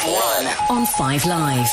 F1 on 5 Live.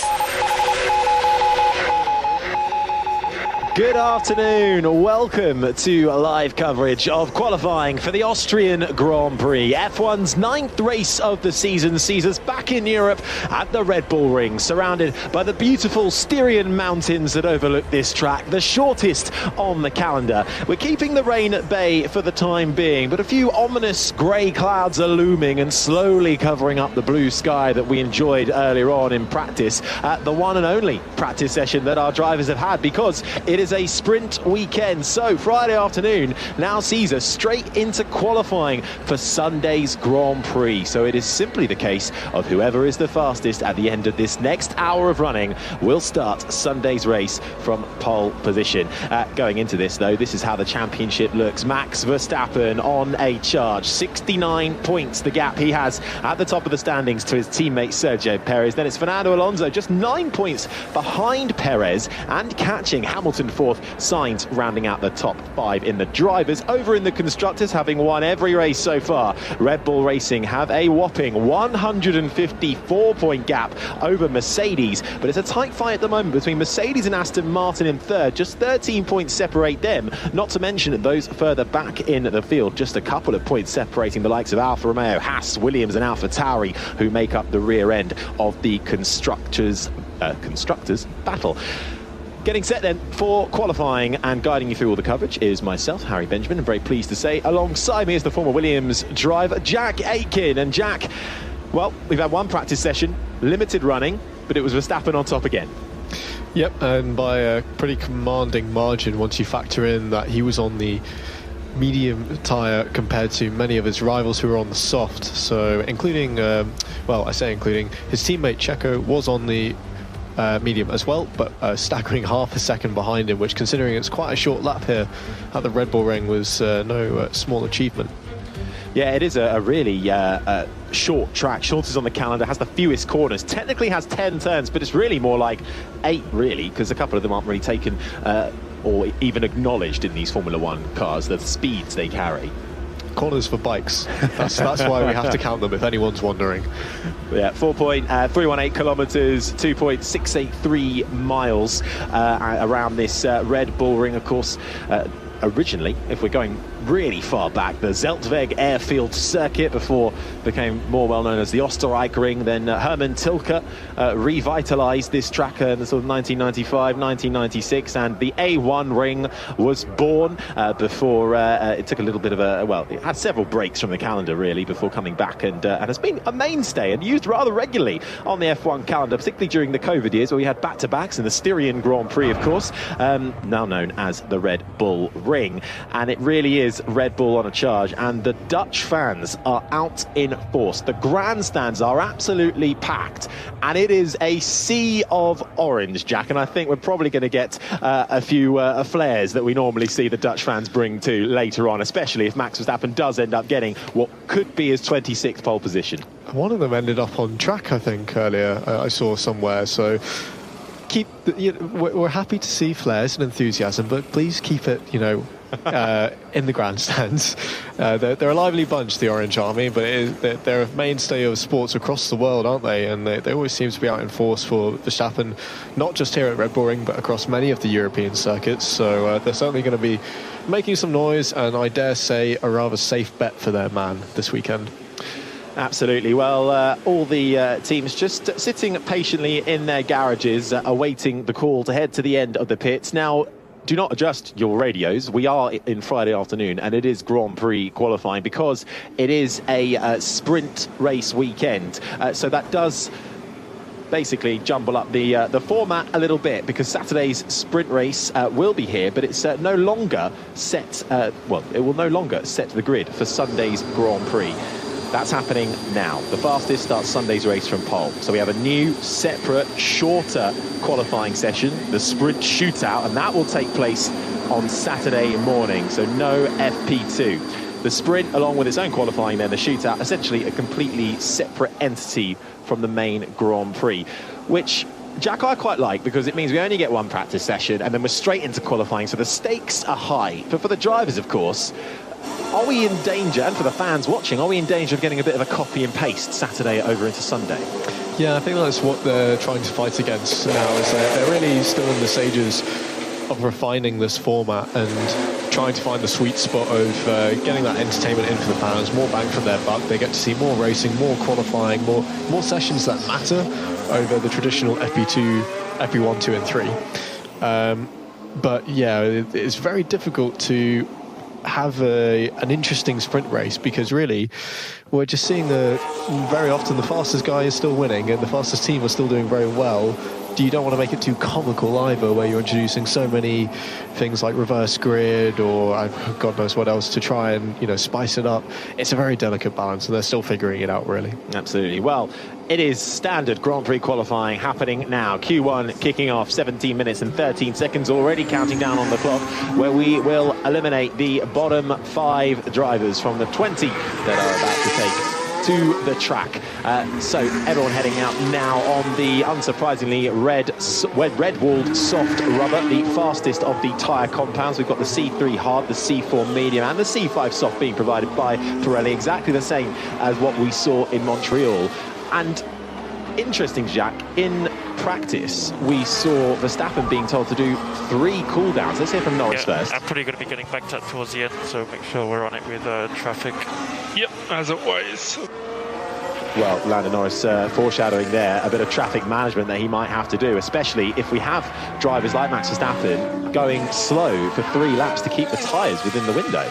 Good afternoon, welcome to live coverage of qualifying for the Austrian Grand Prix. F1's 9th race of the season sees us back in Europe at the Red Bull Ring, surrounded by the beautiful Styrian mountains that overlook this track, the shortest on the calendar. We're keeping the rain at bay for the time being, but a few ominous grey clouds are looming and slowly covering up the blue sky that we enjoyed earlier on in practice at the one and only practice session that our drivers have had, because it is a sprint weekend. So Friday afternoon now sees us straight into qualifying for Sunday's Grand Prix. So it is simply the case of whoever is the fastest at the end of this next hour of running will start Sunday's race from pole position. Going into this though, this is how the championship looks. Max Verstappen on a charge, 69 points the gap he has at the top of the standings to his teammate Sergio Perez. Then it's Fernando Alonso just 9 points behind Perez and catching Hamilton fourth, Sainz rounding out the top 5 in the drivers. Over in the constructors, having won every race so far, Red Bull Racing have a whopping 154-point gap over Mercedes, but it's a tight fight at the moment between Mercedes and Aston Martin in third. Just 13 points separate them, not to mention those further back in the field, just a couple of points separating the likes of Alfa Romeo, Haas, Williams and Alfa Tauri, who make up the rear end of the constructors battle. Getting set then for qualifying and guiding you through all the coverage is myself, Harry Benjamin, and very pleased to say alongside me is the former Williams driver, Jack Aitken. And Jack, well, we've had one practice session, limited running, but it was Verstappen on top again. Yep, and by a pretty commanding margin once you factor in that he was on the medium tyre compared to many of his rivals who were on the soft. So including, well, I say including, his teammate Checo was on the medium as well, but staggering half a second behind him, which, considering it's quite a short lap here at the Red Bull Ring, was no small achievement. Yeah, it is a really short track, shortest on the calendar, has the fewest corners, technically has 10 turns, but it's really more like 8 really, because a couple of them aren't really taken or even acknowledged in these Formula One cars, the speeds they carry. Corners for bikes. That's why we have to count them, if anyone's wondering. Yeah, 4.318 kilometres, 2.683 miles around this Red Bull Ring, of course. Originally, if we're going really far back, the Zeltweg Airfield Circuit before became more well known as the Österreich-Ring. Then Hermann Tilke revitalised this track in sort of 1995, 1996, and the A1 Ring was born before it took a little bit of a, well, it had several breaks from the calendar really before coming back, and has been a mainstay and used rather regularly on the F1 calendar, particularly during the COVID years where we had back-to-backs in the Styrian Grand Prix, of course, now known as the Red Bull Ring. And it really is Red Bull on a charge, and the Dutch fans are out in force. The grandstands are absolutely packed, and it is a sea of orange, Jack, and I think we're probably going to get a few flares that we normally see the Dutch fans bring to later on, especially if Max Verstappen does end up getting what could be his 26th pole position. One of them ended up on track, I think, earlier, I saw somewhere, so we're happy to see flares and enthusiasm, but please keep it, in the grandstands. They're a lively bunch, the Orange Army, but they're a mainstay of sports across the world, aren't they? And they always seem to be out in force for Verstappen, not just here at Red Bull Ring, but across many of the European circuits. So they're certainly going to be making some noise, and I dare say a rather safe bet for their man this weekend. Absolutely. Well, all the teams just sitting patiently in their garages, awaiting the call to head to the end of the pits. Now, do not adjust your radios. We are in Friday afternoon, and it is Grand Prix qualifying because it is a sprint race weekend. So that does basically jumble up the format a little bit, because Saturday's sprint race will be here, but it's no longer set. Well, it will no longer set the grid for Sunday's Grand Prix. That's happening now. The fastest starts Sunday's race from pole. So we have a new, separate, shorter qualifying session, the sprint shootout, and that will take place on Saturday morning. So no FP2. The sprint, along with its own qualifying, then the shootout, essentially a completely separate entity from the main Grand Prix, which, Jack, I quite like, because it means we only get one practice session and then we're straight into qualifying, so the stakes are high. But for the drivers, of course, are we in danger, and for the fans watching, are we in danger of getting a bit of a copy and paste Saturday over into Sunday? Yeah, I think that's what they're trying to fight against now, is they're really still in the stages of refining this format and trying to find the sweet spot of getting that entertainment in for the fans, more bang for their buck. They get to see more racing, more qualifying, more sessions that matter over the traditional FP2, FP1, 2 and 3. But yeah, it's very difficult to have an interesting sprint race, because really we're just seeing very often the fastest guy is still winning and the fastest team are still doing very well. You don't want to make it too comical either, where you're introducing so many things like reverse grid or God knows what else to try and spice it up. It's a very delicate balance, and they're still figuring it out, really. Absolutely. Well, it is standard Grand Prix qualifying happening now. Q1 kicking off, 17 minutes and 13 seconds already counting down on the clock, where we will eliminate the bottom 5 drivers from the 20 that are about to take to the track. So everyone heading out now on the unsurprisingly red-walled soft rubber, the fastest of the tyre compounds. We've got the C3 hard, the C4 medium and the C5 soft being provided by Pirelli, exactly the same as what we saw in Montreal. And interesting, Jack, in practice we saw Verstappen being told to do 3 cooldowns. Let's hear from Norris first. I'm probably going to be getting backed up towards the end, so make sure we're on it with traffic. Yep, as always. Well, Lando Norris foreshadowing there a bit of traffic management that he might have to do, especially if we have drivers like Max Verstappen going slow for 3 laps to keep the tyres within the window.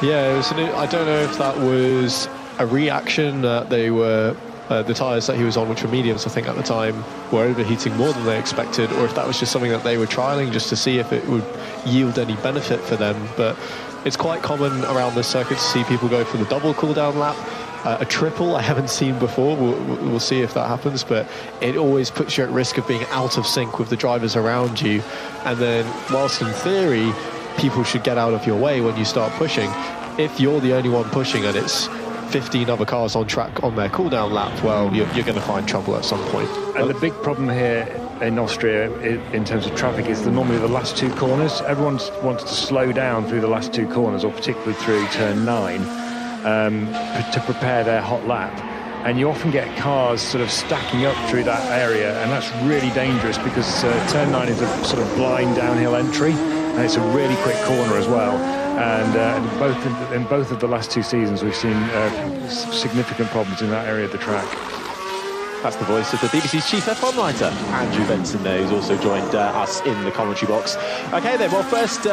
Yeah, I don't know if that was a reaction that they were the tyres that he was on, which were mediums, I think at the time, were overheating more than they expected, or if that was just something that they were trialling just to see if it would yield any benefit for them. But it's quite common around this circuit to see people go for the double cooldown lap. A triple I haven't seen before. We'll see if that happens, but it always puts you at risk of being out of sync with the drivers around you. And then, whilst in theory people should get out of your way when you start pushing, if you're the only one pushing and it's 15 other cars on track on their cooldown lap, well, you're going to find trouble at some point. And the big problem here in Austria in terms of traffic is normally the last 2 corners. Everyone wants to slow down through the last 2 corners, or particularly through turn 9, to prepare their hot lap. And you often get cars sort of stacking up through that area, and that's really dangerous because turn 9 is a sort of blind downhill entry, and it's a really quick corner as well. And in both of the last 2 seasons, we've seen significant problems in that area of the track. That's the voice of the BBC's chief F1 writer, Andrew Benson there, who's also joined us in the commentary box. OK then, well, first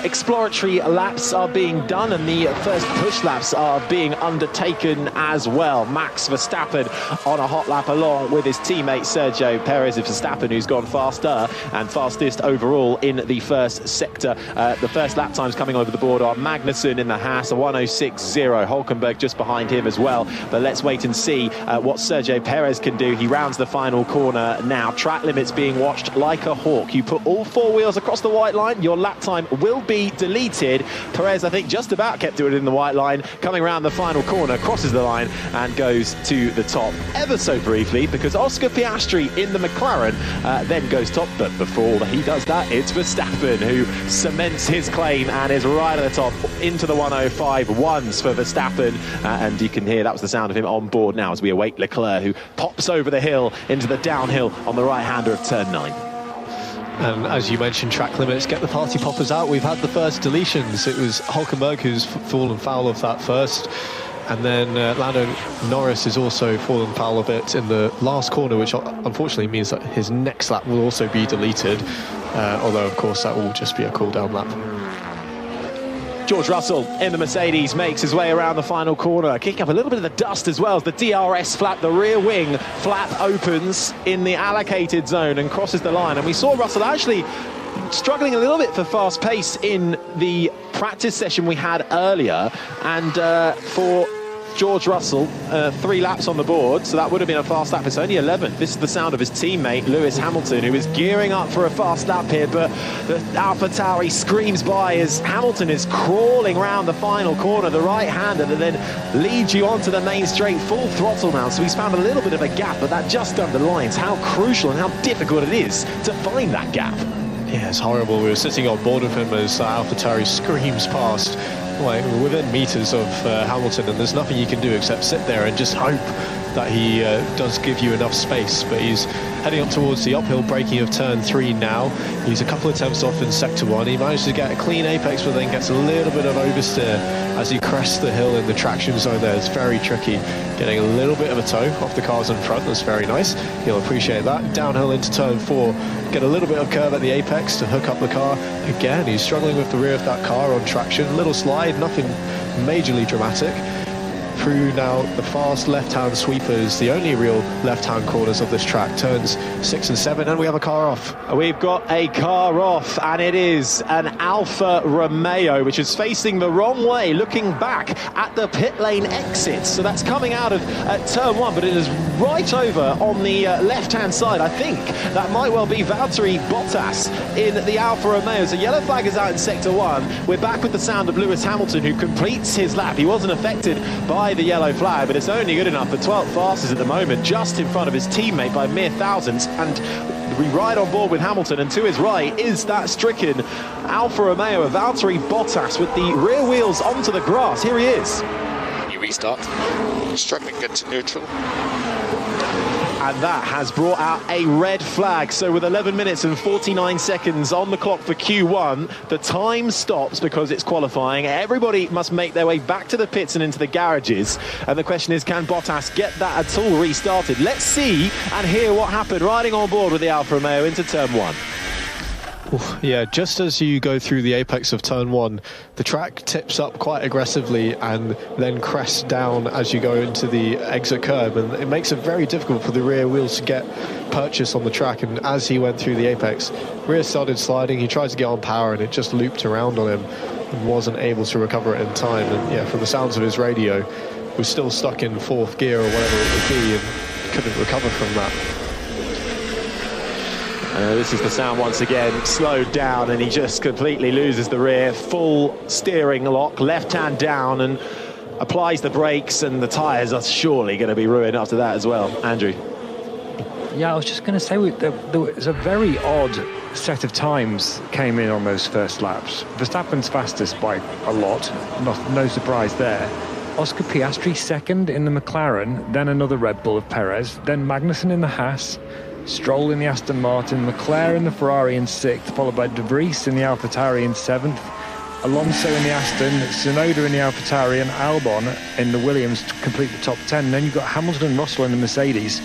exploratory laps are being done and the first push laps are being undertaken as well. Max Verstappen on a hot lap along with his teammate Sergio Perez of Verstappen, who's gone faster and fastest overall in the first sector. The first lap times coming over the board are Magnussen in the Haas, a 1:06.0. Hulkenberg just behind him as well. But let's wait and see what Sergio Perez can do. He rounds the final corner now. Track limits being watched like a hawk. You put all 4 wheels across the white line, your lap time will be deleted. Perez, I think, just about kept it in the white line. Coming around the final corner, crosses the line and goes to the top ever so briefly, because Oscar Piastri in the McLaren then goes top. But before he does that, it's Verstappen who cements his claim and is right at the top into the 105.1s for Verstappen. And you can hear that was the sound of him on board now as we await Leclerc, who pops over the hill into the downhill on the right-hander of turn 9. And as you mentioned, track limits, get the party poppers out. We've had the first deletions. It was Hulkenberg who's fallen foul of that first. And then Lando Norris has also fallen foul of it in the last corner, which unfortunately means that his next lap will also be deleted. Although, of course, that will just be a cool-down lap. George Russell in the Mercedes makes his way around the final corner, kicking up a little bit of the dust as well as the DRS flap, the rear wing flap, opens in the allocated zone and crosses the line. And we saw Russell actually struggling a little bit for fast pace in the practice session we had earlier. And for George Russell, 3 laps on the board, so that would have been a fast lap. It's only 11th. This is the sound of his teammate Lewis Hamilton, who is gearing up for a fast lap here, but the AlphaTauri screams by as Hamilton is crawling round the final corner, the right-hander that then leads you onto the main straight, full throttle now. So he's found a little bit of a gap, but that just underlines how crucial and how difficult it is to find that gap. Yeah, it's horrible. We were sitting on board with him as AlphaTauri screams past, like within meters of Hamilton, and there's nothing you can do except sit there and just hope that he does give you enough space, but he's heading up towards the uphill braking of turn 3 now. He's a couple of attempts off in sector 1. He managed to get a clean apex, but then gets a little bit of oversteer as he crests the hill in the traction zone there. It's very tricky, getting a little bit of a toe off the cars in front. That's very nice. He'll appreciate that. Downhill into turn 4, get a little bit of curve at the apex to hook up the car. Again, he's struggling with the rear of that car on traction. Little slide, nothing majorly dramatic. Through now the fast left-hand sweepers, the only real left-hand corners of this track, turns 6 and 7, and we have a car off. We've got a car off, and it is an Alfa Romeo, which is facing the wrong way, looking back at the pit lane exit. So that's coming out of turn 1, but it is right over on the left-hand side. I think that might well be Valtteri Bottas in the Alfa Romeo. So yellow flag is out in sector 1. We're back with the sound of Lewis Hamilton, who completes his lap. He wasn't affected by the yellow flag, but it's only good enough for 12th fastest at the moment, just in front of his teammate by mere thousandths. And we ride on board with Hamilton, and to his right is that stricken Alfa Romeo of Valtteri Bottas with the rear wheels onto the grass. Here he is. You restart, struggling into neutral. And that has brought out a red flag. So with 11 minutes and 49 seconds on the clock for Q1, the time stops because it's qualifying. Everybody must make their way back to the pits and into the garages. And the question is, can Bottas get that at all restarted? Let's see and hear what happened riding on board with the Alfa Romeo into turn 1. Yeah, just as you go through the apex of turn 1, the track tips up quite aggressively and then crests down as you go into the exit curb, and it makes it very difficult for the rear wheels to get purchase on the track. And as he went through the apex, rear started sliding. He tried to get on power and it just looped around on him and wasn't able to recover it in time. And yeah, from the sounds of his radio, was still stuck in 4th gear or whatever it would be and couldn't recover from that. This is the sound once again, slowed down, and he just completely loses the rear. Full steering lock, left hand down, and applies the brakes, and the tyres are surely going to be ruined after that as well. Andrew. Yeah, I was just going to say, there was a very odd set of times came in on those first laps. Verstappen's fastest by a lot, no surprise there. Oscar Piastri second in the McLaren, then another Red Bull of Perez, then Magnussen in the Haas, Stroll in the Aston Martin, Leclerc in the Ferrari in 6th, followed by De Vries in the AlphaTauri in 7th, Alonso in the Aston, Tsunoda in the AlphaTauri, and Albon in the Williams to complete the top 10. And then you've got Hamilton and Russell in the Mercedes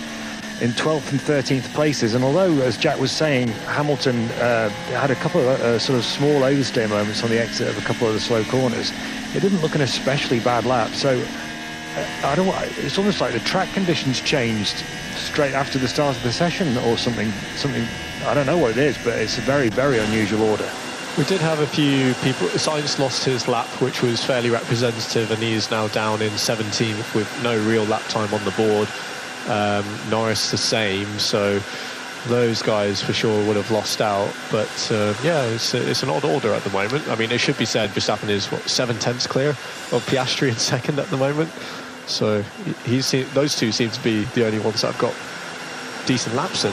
in 12th and 13th places. And although, as Jack was saying, Hamilton had a couple of sort of small oversteer moments on the exit of a couple of the slow corners, it didn't look an especially bad lap. So it's almost like the track conditions changed straight after the start of the session or something. I don't know what it is, but it's a very, very unusual order. We did have a few people. Sainz lost his lap, which was fairly representative, and he is now down in 17th with no real lap time on the board. Norris the same, so those guys for sure would have lost out. But yeah, it's an odd order at the moment. I mean, it should be said Verstappen is 7/10 clear of Piastri in second at the moment. So those two seem to be the only ones that have got decent laps in.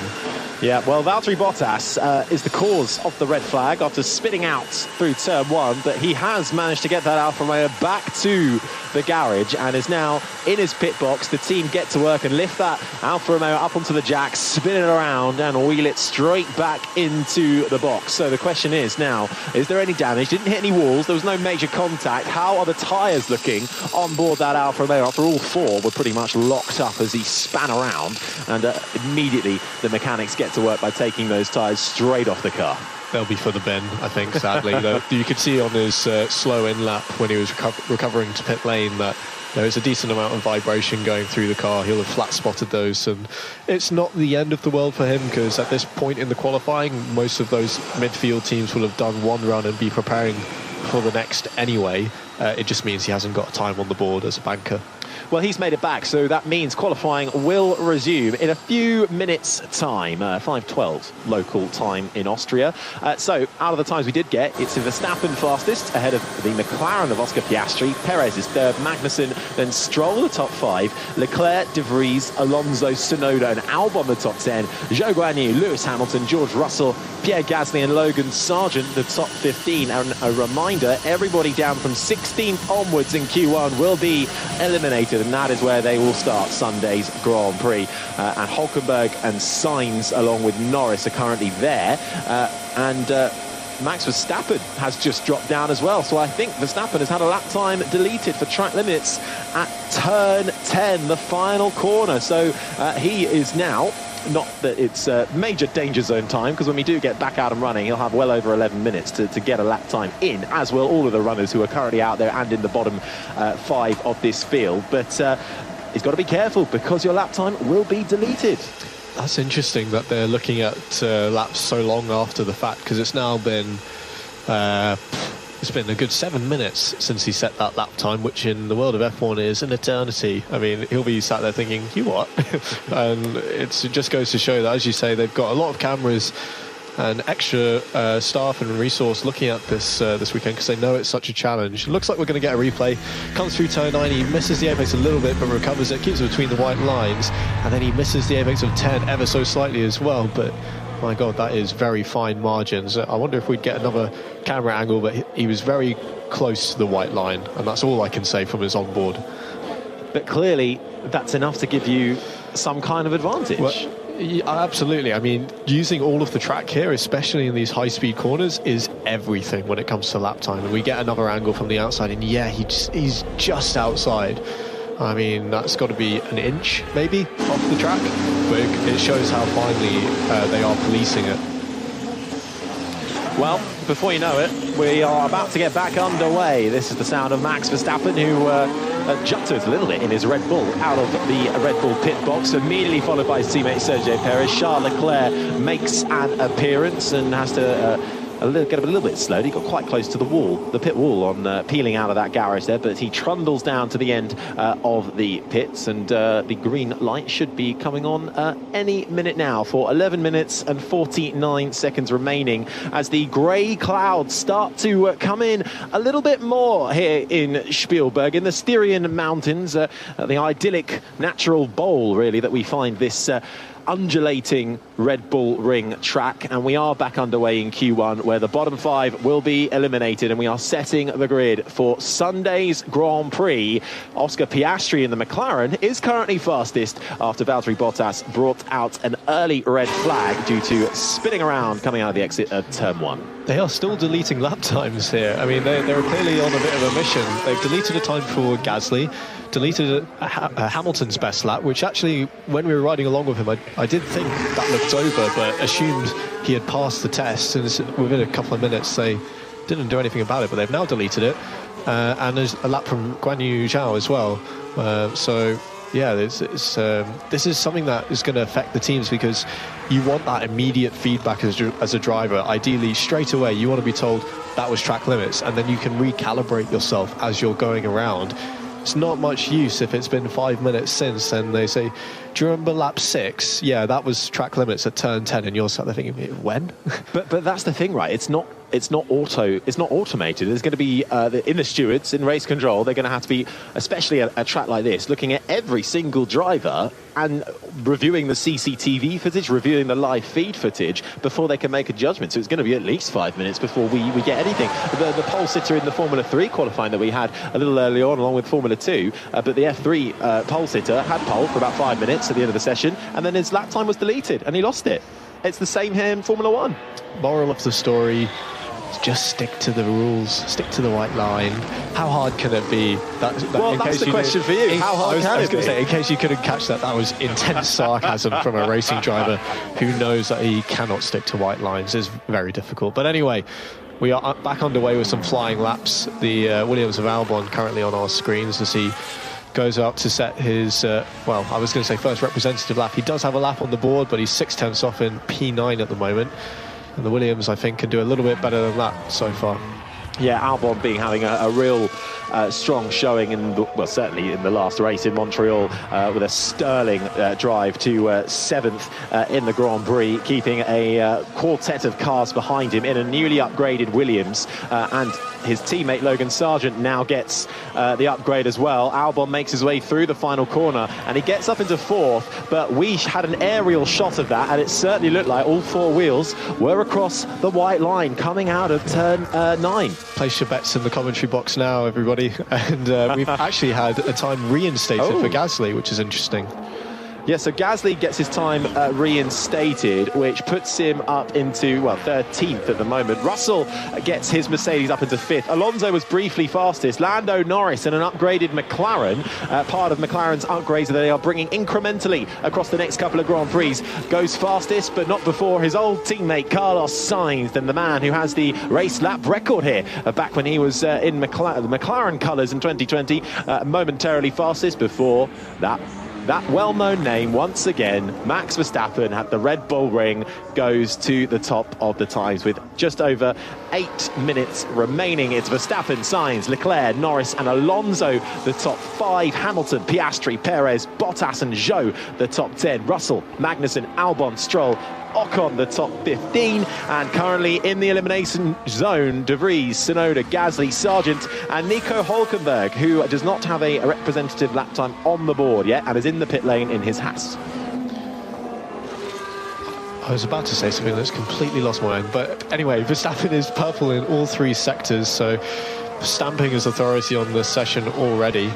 Yeah, well, Valtteri Bottas is the cause of the red flag after spitting out through turn 1, but he has managed to get that Alfa Romeo back to the garage and is now in his pit box. The team get to work and lift that Alfa Romeo up onto the jack, spin it around and wheel it straight back into the box. So the question is now, is there any damage? Didn't hit any walls, there was no major contact. How are the tyres looking on board that Alfa Romeo after all 4 were pretty much locked up as he span around, and immediately the mechanics get to work by taking those tyres straight off the car. They'll be for the bin, I think, sadly. You could see on his slow in lap when he was recovering to pit lane that there is a decent amount of vibration going through the car. He'll have flat spotted those, and it's not the end of the world for him, because at this point in the qualifying, most of those midfield teams will have done one run and be preparing for the next anyway. It just means he hasn't got time on the board as a banker. Well, he's made it back, so that means qualifying will resume in a few minutes' time, 5:12 local time in Austria. So, out of the times we did get, it's Verstappen fastest, ahead of the McLaren of Oscar Piastri. Perez is third, Magnussen, then Stroll the top 5, Leclerc, De Vries, Alonso, Tsunoda, and Albon the top 10, Zhou Guanyu, Lewis Hamilton, George Russell, Pierre Gasly, and Logan Sargent the top 15. And a reminder, everybody down from 16th onwards in Q1 will be eliminated deleted, and that is where they will start Sunday's Grand Prix. And Hulkenberg and Sainz, along with Norris, are currently there. And Max Verstappen has just dropped down as well. So I think Verstappen has had a lap time deleted for track limits at turn 10, the final corner. So he is now, not that it's major danger zone time, because when we do get back out and running, he'll have well over 11 minutes to get a lap time in, as will all of the runners who are currently out there and in the bottom 5 of this field. But he's got to be careful, because your lap time will be deleted. That's interesting that they're looking at laps so long after the fact, because it's now been it's been a good 7 minutes since he set that lap time, which in the world of F1 is an eternity. I mean, he'll be sat there thinking, you what? And it just goes to show that, as you say, they've got a lot of cameras and extra staff and resource looking at this weekend, because they know it's such a challenge. It looks like we're going to get a replay. Comes through turn 9, he misses the apex a little bit, but recovers it, keeps it between the white lines, and then he misses the apex of 10 ever so slightly as well. But my God, that is very fine margins. I wonder if we'd get another camera angle, but he was very close to the white line, and that's all I can say from his onboard. But clearly, that's enough to give you some kind of advantage. Well, yeah, absolutely. I mean, using all of the track here, especially in these high-speed corners, is everything when it comes to lap time. And we get another angle from the outside, and yeah, he's just outside. I mean, that's got to be an inch, maybe, off the track. But it shows how finely they are policing it. Well, before you know it, we are about to get back underway. This is the sound of Max Verstappen, who jutted a little bit in his Red Bull out of the Red Bull pit box, immediately followed by his teammate Sergio Perez. Charles Leclerc makes an appearance and has to get a little bit slowed. He got quite close to the wall, the pit wall, on peeling out of that garage there, but he trundles down to the end of the pits, and the green light should be coming on any minute now for 11 minutes and 49 seconds remaining, as the grey clouds start to come in a little bit more here in Spielberg, in the Styrian Mountains, the idyllic natural bowl, really, that we find this undulating Red Bull Ring track. And we are back underway in Q1, where the bottom 5 will be eliminated, and we are setting the grid for Sunday's Grand Prix. Oscar Piastri in the McLaren is currently fastest after Valtteri Bottas brought out an early red flag due to spinning around coming out of the exit at turn 1. They are still deleting lap times here. I mean, they're clearly on a bit of a mission. They've deleted a time for Gasly, deleted Hamilton's best lap, which actually, when we were riding along with him, I did think that looked over, but assumed he had passed the test, and within a couple of minutes they didn't do anything about it, but they've now deleted it. And there's a lap from Guan Yu Zhao as well. So yeah, this is something that is going to affect the teams, because you want that immediate feedback as a driver. Ideally, straight away, you want to be told that was track limits, and then you can recalibrate yourself as you're going around. It's not much use if it's been 5 minutes since, and they say, do you remember lap 6? Yeah, that was track limits at turn 10, and you're sat there thinking, when? But that's the thing, right? It's not automated. There's going to be in the stewards, in race control, they're going to have to be, especially a track like this, looking at every single driver and reviewing the CCTV footage, reviewing the live feed footage before they can make a judgment. So it's going to be at least 5 minutes before we get anything. The pole sitter in the Formula 3 qualifying that we had a little early on, along with Formula 2, but the F3 pole sitter had pole for about 5 minutes at the end of the session, and then his lap time was deleted and he lost it. It's the same here in Formula 1. Moral of the story: just stick to the rules, stick to the white line. How hard can it be? That's the question for you. How hard can it be? In case you couldn't catch that was intense sarcasm from a racing driver who knows that he cannot stick to white lines. It's very difficult. But anyway, we are back underway with some flying laps. The Williams of Albon currently on our screens as he goes up to set his, well, I was going to say first representative lap. He does have a lap on the board, but he's 6/10 off in P9 at the moment. And the Williams, I think, can do a little bit better than that so far. Yeah, Albon having a real strong showing certainly in the last race in Montreal, with a sterling drive to 7th in the Grand Prix, keeping a quartet of cars behind him in a newly upgraded Williams, and his teammate Logan Sargent now gets the upgrade as well. Albon makes his way through the final corner and he gets up into 4th, but we had an aerial shot of that and it certainly looked like all 4 wheels were across the white line coming out of turn 9. Place your bets in the commentary box now, everybody. everybody. And we've actually had a time reinstated for Gasly, which is interesting. Yeah, so Gasly gets his time reinstated, which puts him up into, 13th at the moment. Russell gets his Mercedes up into 5th. Alonso was briefly fastest. Lando Norris in an upgraded McLaren, part of McLaren's upgrades that they are bringing incrementally across the next couple of Grand Prix, goes fastest, but not before his old teammate Carlos Sainz, then the man who has the race lap record here, back when he was in the McLaren colours in 2020, momentarily fastest before that well-known name, once again, Max Verstappen at the Red Bull Ring, goes to the top of the times with just over 8 minutes remaining. It's Verstappen, Sainz, Leclerc, Norris and Alonso, the top 5. Hamilton, Piastri, Perez, Bottas and Zhou, the top 10. Russell, Magnussen, Albon, Stroll, Ocon, the top 15, and currently in the elimination zone, De Vries, Tsunoda, Gasly, Sargent and Nico Hülkenberg, who does not have a representative lap time on the board yet and is in the pit lane in his Haas. I was about to say something that's completely lost my mind, but anyway, Verstappen is purple in all 3 sectors, so stamping his authority on the session already.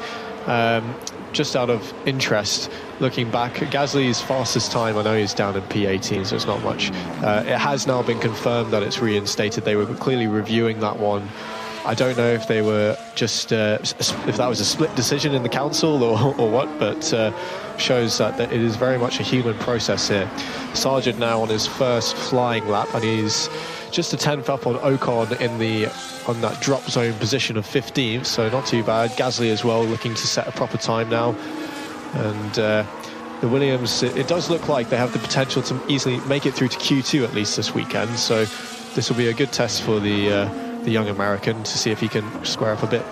Just out of interest, looking back, Gasly's fastest time, I know he's down in P18, so it's not much. It has now been confirmed that it's reinstated. They were clearly reviewing that one. I don't know if they were just, if that was a split decision in the council or what, but shows that it is very much a human process here. Sargent now on his first flying lap, and he's just a 10th up on Ocon on that drop zone position of 15th, so not too bad. Gasly as well, looking to set a proper time now. And the Williams, it does look like they have the potential to easily make it through to Q2 at least this weekend, so this will be a good test for the young American to see if he can square up a bit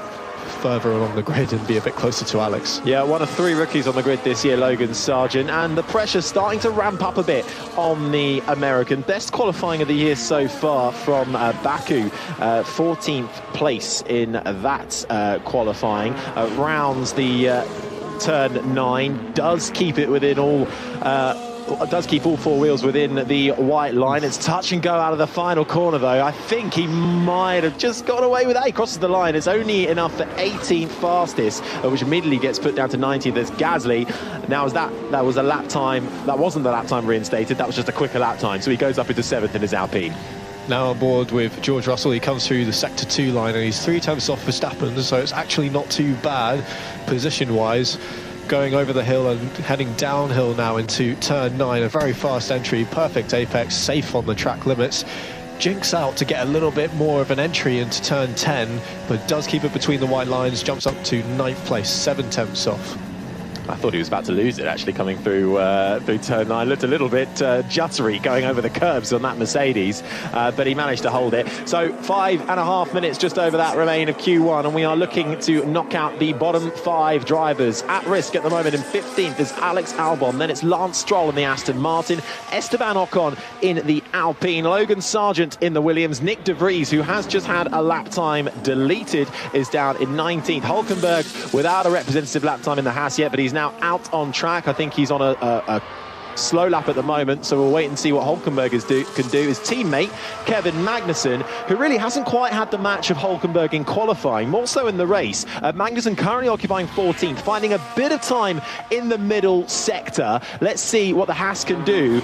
further along the grid and be a bit closer to Alex. Yeah, one of 3 rookies on the grid this year, Logan Sargent, and the pressure's starting to ramp up a bit on the American. Best qualifying of the year so far from Baku, 14th place in that qualifying. Rounds the turn 9, does keep it within all does keep all 4 wheels within the white line. It's touch and go out of the final corner though. I think he might have just got away with that. He crosses the line. It's only enough for 18th fastest, which immediately gets put down to 19th. There's Gasly. Now that was a lap time. That wasn't the lap time reinstated. That was just a quicker lap time. So he goes up into 7th in his Alpine. Now on board with George Russell, he comes through the sector 2 line and he's 3 tenths off Verstappen, so it's actually not too bad position-wise. Going over the hill and heading downhill now into turn 9, a very fast entry, perfect apex, safe on the track limits. Jinks out to get a little bit more of an entry into turn 10, but does keep it between the white lines, jumps up to 9th place, 7 tenths off. I thought he was about to lose it actually coming through turn 9. Looked a little bit juttery going over the curbs on that Mercedes, but he managed to hold it. So 5.5 minutes just over that remain of Q1, and we are looking to knock out the bottom 5 drivers. At risk at the moment in 15th is Alex Albon, then it's Lance Stroll in the Aston Martin, Esteban Ocon in the Alpine, Logan Sargent in the Williams, Nick De Vries, who has just had a lap time deleted, is down in 19th. Hülkenberg without a representative lap time in the Haas yet, but he's now out on track. I think he's on a slow lap at the moment, so we'll wait and see what Hülkenberg can do. His teammate Kevin Magnussen, who really hasn't quite had the match of Hülkenberg in qualifying, more so in the race. Magnussen currently occupying 14th, finding a bit of time in the middle sector. Let's see what the Haas can do.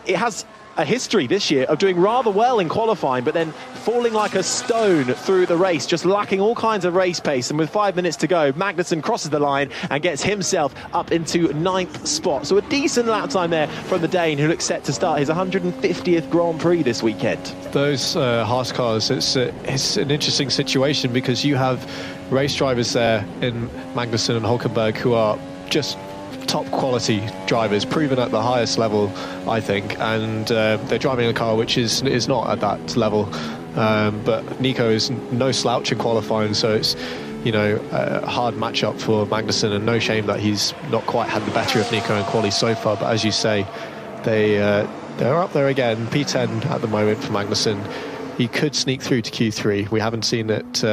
It has a history this year of doing rather well in qualifying, but then falling like a stone through the race, just lacking all kinds of race pace. And with 5 minutes to go, Magnussen crosses the line and gets himself up into 9th spot. So a decent lap time there from the Dane, who looks set to start his 150th Grand Prix this weekend. Those Haas cars, it's an interesting situation because you have race drivers there in Magnussen and Hülkenberg who are just top quality drivers, proven at the highest level, I think, and they're driving a car which is not at that level, but Nico is no slouch in qualifying, so it's, you know, a hard matchup for Magnussen, and no shame that he's not quite had the better of Nico in quali so far. But as you say, they're up there again. P10 at the moment for Magnussen. He could sneak through to Q3. We haven't seen it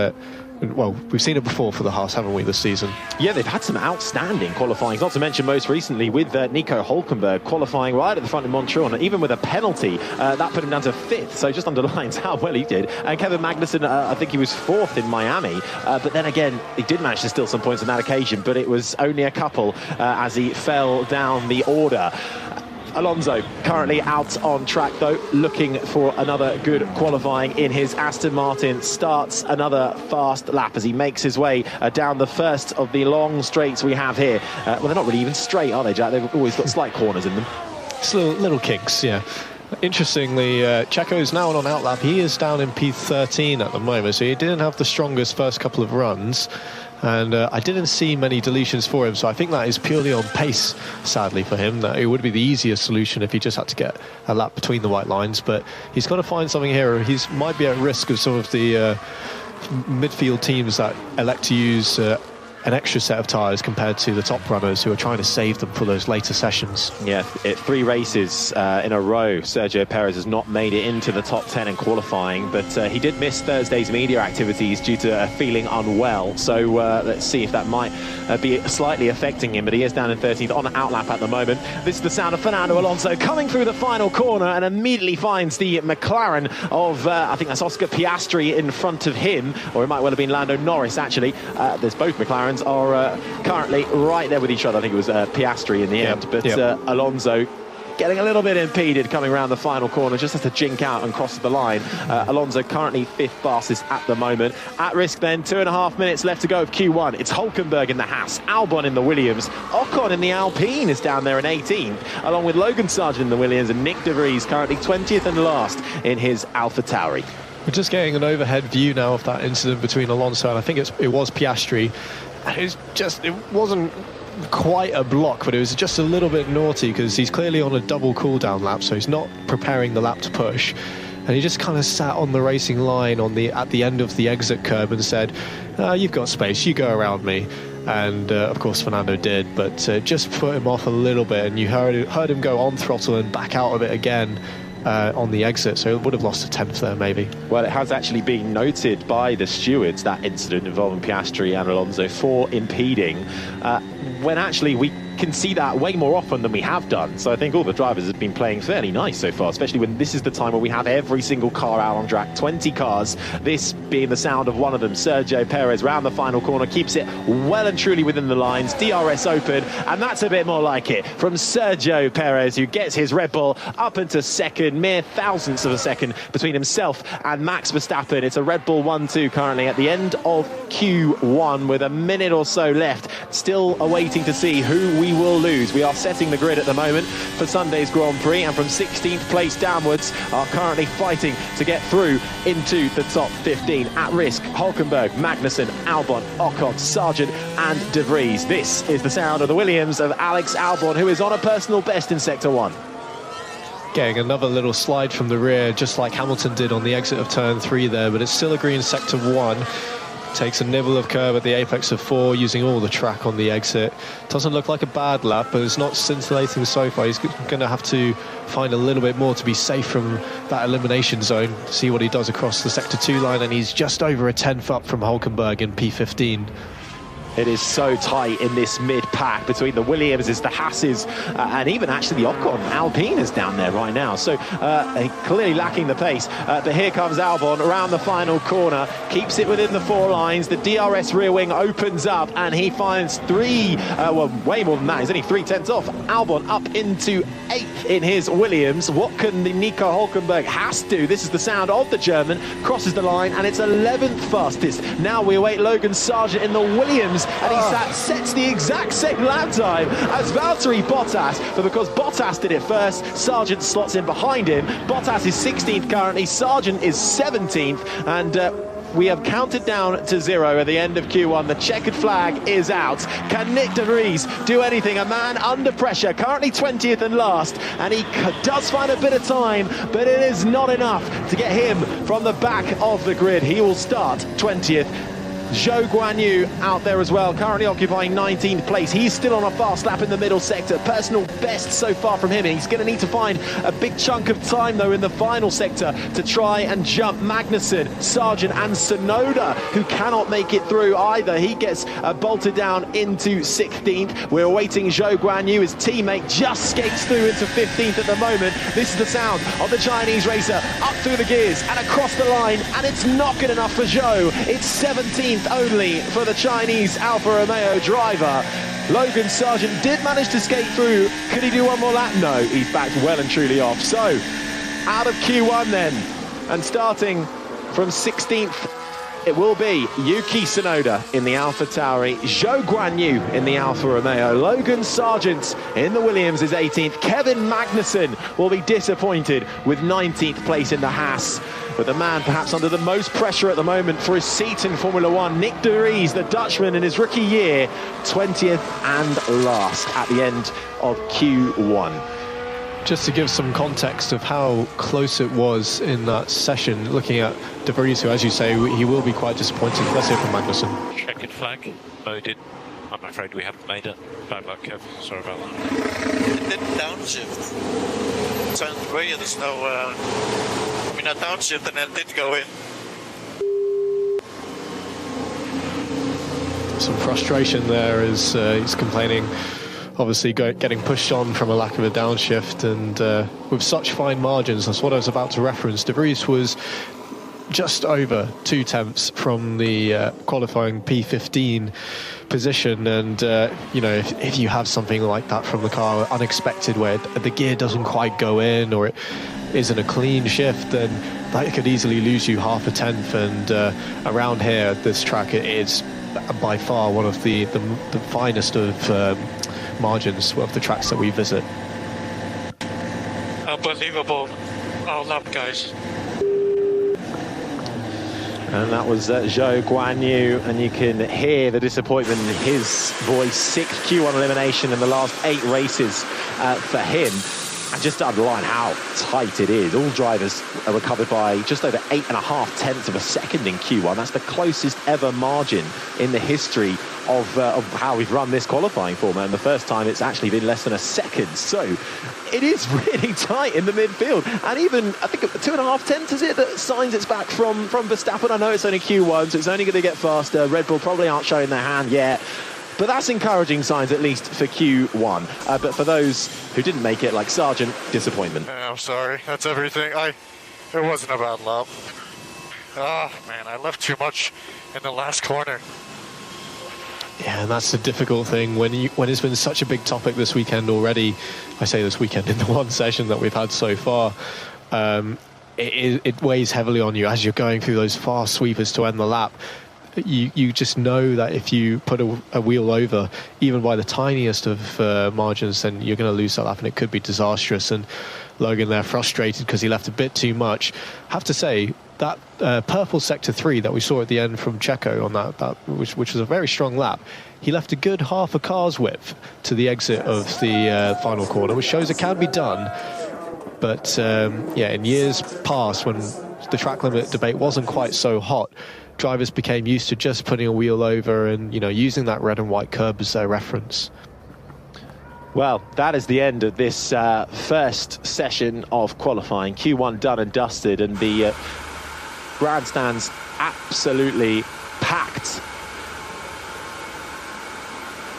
well, we've seen it before for the Haas, haven't we, this season? Yeah, they've had some outstanding qualifying, not to mention most recently with Nico Hülkenberg qualifying right at the front in Montreal, and even with a penalty, that put him down to 5th, so just underlines how well he did. And Kevin Magnussen, I think he was 4th in Miami, but then again, he did manage to steal some points on that occasion, but it was only a couple as he fell down the order. Alonso currently out on track though, looking for another good qualifying in his Aston Martin. Starts another fast lap as he makes his way down the first of the long straights we have here. Well, they're not really even straight, are they, Jack? They've always got slight corners in them. It's little kinks, yeah. Interestingly, Checo's now on outlap. He is down in P13 at the moment, so he didn't have the strongest first couple of runs. And I didn't see many deletions for him, so I think that is purely on pace, sadly for him. That it would be the easiest solution if he just had to get a lap between the white lines, but he's got to find something here. He might be at risk of some of the midfield teams that elect to use an extra set of tyres compared to the top runners who are trying to save them for those later sessions. Yeah, 3 races in a row, Sergio Perez has not made it into the top 10 in qualifying, but he did miss Thursday's media activities due to feeling unwell, so let's see if that might be slightly affecting him, but he is down in 13th on outlap at the moment. This is the sound of Fernando Alonso coming through the final corner and immediately finds the McLaren of, I think that's Oscar Piastri in front of him, or it might well have been Lando Norris actually. There's both McLarens are currently right there with each other. I think it was Piastri in the end, but Alonso getting a little bit impeded coming around the final corner, just has to jink out and cross the line. Alonso currently 5th fastest at the moment. At risk then, 2.5 minutes left to go of Q1. It's Hülkenberg in the Haas, Albon in the Williams, Ocon in the Alpine is down there in 18th, along with Logan Sargent in the Williams, and Nick De Vries currently 20th and last in his AlphaTauri. We're just getting an overhead view now of that incident between Alonso and I think it was Piastri. It wasn't quite a block, but it was just a little bit naughty because he's clearly on a double cool-down lap, so he's not preparing the lap to push, and he just kind of sat on the racing line at the end of the exit curb and said, you've got space, you go around me. And of course Fernando did, but just put him off a little bit, and you heard him go on throttle and back out of it again on the exit, so it would have lost a 10th there maybe. Well, it has actually been noted by the stewards, that incident involving Piastri and Alonso, for impeding, when actually we can see that way more often than we have done. So I think all the drivers have been playing fairly nice so far, especially when this is the time where we have every single car out on track, 20 cars, this being the sound of one of them. Sergio Perez round the final corner, keeps it well and truly within the lines, DRS open, and that's a bit more like it from Sergio Perez, who gets his Red Bull up into second, mere thousandths of a second between himself and Max Verstappen. It's a Red Bull 1-2 currently at the end of Q1 with a minute or so left, still awaiting to see who we will lose. We are setting the grid at the moment for Sunday's Grand Prix, and from 16th place downwards are currently fighting to get through into the top 15. At risk, Hülkenberg, Magnussen, Albon, Ocon, Sargent and De Vries. This is the sound of the Williams of Alex Albon, who is on a personal best in Sector 1. Getting another little slide from the rear, just like Hamilton did on the exit of turn 3 there, but it's still a green Sector 1. Takes a nibble of curb at the apex of 4, using all the track on the exit. Doesn't look like a bad lap, but it's not scintillating so far. He's going to have to find a little bit more to be safe from that elimination zone. See what he does across the Sector 2 line, and he's just over a 10th up from Hülkenberg in P15. It is so tight in this mid-pack between the Williamses, the Hasses, and even actually the Ocon. Alpine is down there right now, so clearly lacking the pace. But here comes Albon around the final corner, keeps it within the 4 lines. The DRS rear wing opens up, and he finds way more than that. He's only 3/10 off. Albon up into 8th in his Williams. What can the Nico Hülkenberg Haas do? This is the sound of the German, crosses the line, and it's 11th fastest. Now we await Logan Sargent in the Williams, and he sets the exact same lap time as Valtteri Bottas, but because Bottas did it first, Sargent slots in behind him. Bottas is 16th currently, Sargent is 17th, and we have counted down to 0 at the end of Q1. The checkered flag is out. Can Nick De Vries do anything? A man under pressure, currently 20th and last, and he does find a bit of time, but it is not enough to get him from the back of the grid. He will start 20th. Zhou Guanyu out there as well, currently occupying 19th place. He's still on a fast lap in the middle sector. Personal best so far from him. He's going to need to find a big chunk of time, though, in the final sector to try and jump Magnussen, Sargent and Sonoda, who cannot make it through either. He gets bolted down into 16th. We're awaiting Zhou Guanyu. His teammate just skates through into 15th at the moment. This is the sound of the Chinese racer up through the gears and across the line, and it's not good enough for Zhou. It's 17th only for the Chinese Alfa Romeo driver. Logan Sargent did manage to skate through. Could he do one more lap? No, he's backed well and truly off. So, out of Q1 then, and starting from 16th, it will be Yuki Tsunoda in the AlphaTauri, Zhou Guanyu in the Alfa Romeo, Logan Sargent in the Williams is 18th, Kevin Magnussen will be disappointed with 19th place in the Haas. But the man perhaps under the most pressure at the moment for his seat in Formula One, Nick de Vries, the Dutchman in his rookie year, 20th and last at the end of Q1. Just to give some context of how close it was in that session, looking at de Vries, who, as you say, he will be quite disappointed. Let's hear from Magnussen. Checkered flag, loaded. I'm afraid we haven't made it. Bad luck, Kev. Sorry about that. It didn't downshift. Turned away, there's no, a downshift and then it did go in. Some frustration there as he's complaining. Obviously getting pushed on from a lack of a downshift, and with such fine margins, that's what I was about to reference. De Vries was just over 2 tenths from the qualifying P15 position, and if you have something like that from the car, unexpected, where the gear doesn't quite go in or it isn't a clean shift, then that could easily lose you half a tenth. And around here, this track, it is by far one of the finest of margins of the tracks that we visit. Unbelievable. Our lap, guys. And that was Zhou Guanyu, and you can hear the disappointment in his voice. 6th Q1 elimination in the last 8 races for him. And just to underline how tight it is, all drivers are recovered by just over 8.5 tenths of a second in Q1. That's the closest ever margin in the history of how we've run this qualifying format. And the first time it's actually been less than a second. So it is really tight in the midfield. And even, I think, 2.5 tenths is it that signs it's back from Verstappen. I know it's only Q1, so it's only going to get faster. Red Bull probably aren't showing their hand yet. But that's encouraging signs, at least for Q1. But for those who didn't make it, like Sargent, disappointment. I'm sorry, that's everything. It wasn't a bad lap. Oh man, I left too much in the last corner. Yeah, and that's the difficult thing when it's been such a big topic this weekend already. I say this weekend in the one session that we've had so far. It weighs heavily on you as you're going through those fast sweepers to end the lap. You just know that if you put a wheel over, even by the tiniest of margins, then you're going to lose that lap, and it could be disastrous. And Logan there frustrated because he left a bit too much. Have to say that purple sector 3 that we saw at the end from Checo on that which was a very strong lap, he left a good half a car's width to the exit of the final corner, which shows it can be done. But in years past, when the track limit debate wasn't quite so hot, drivers became used to just putting a wheel over and using that red and white curb as their reference. Well, that is the end of this first session of qualifying. Q1 done and dusted, and the grandstands absolutely packed.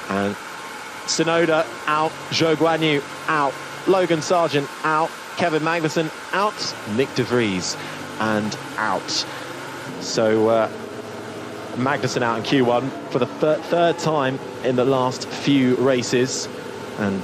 And Tsunoda out, Zhou Guanyu out, Logan Sargent out, Kevin Magnussen out, Nick de Vries and out. So Magnussen out in Q1 for the third time in the last few races, and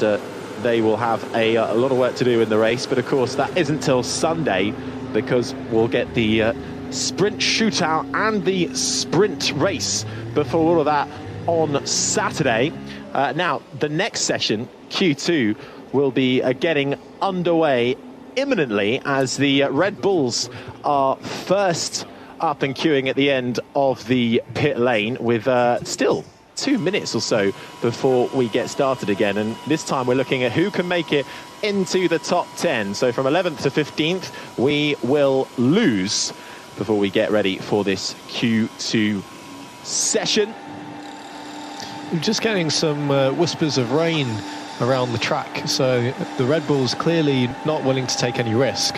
they will have a lot of work to do in the race. But of course that isn't till Sunday, because we'll get the sprint shootout and the sprint race before all of that on Saturday. Now the next session, Q2, will be getting underway imminently as the Red Bulls are first up and queuing at the end of the pit lane, with still 2 minutes or so before we get started again. And this time we're looking at who can make it into the top 10. So from 11th to 15th we will lose before we get ready for this Q2 session. We're just getting some whispers of rain around the track, so the Red Bull's clearly not willing to take any risk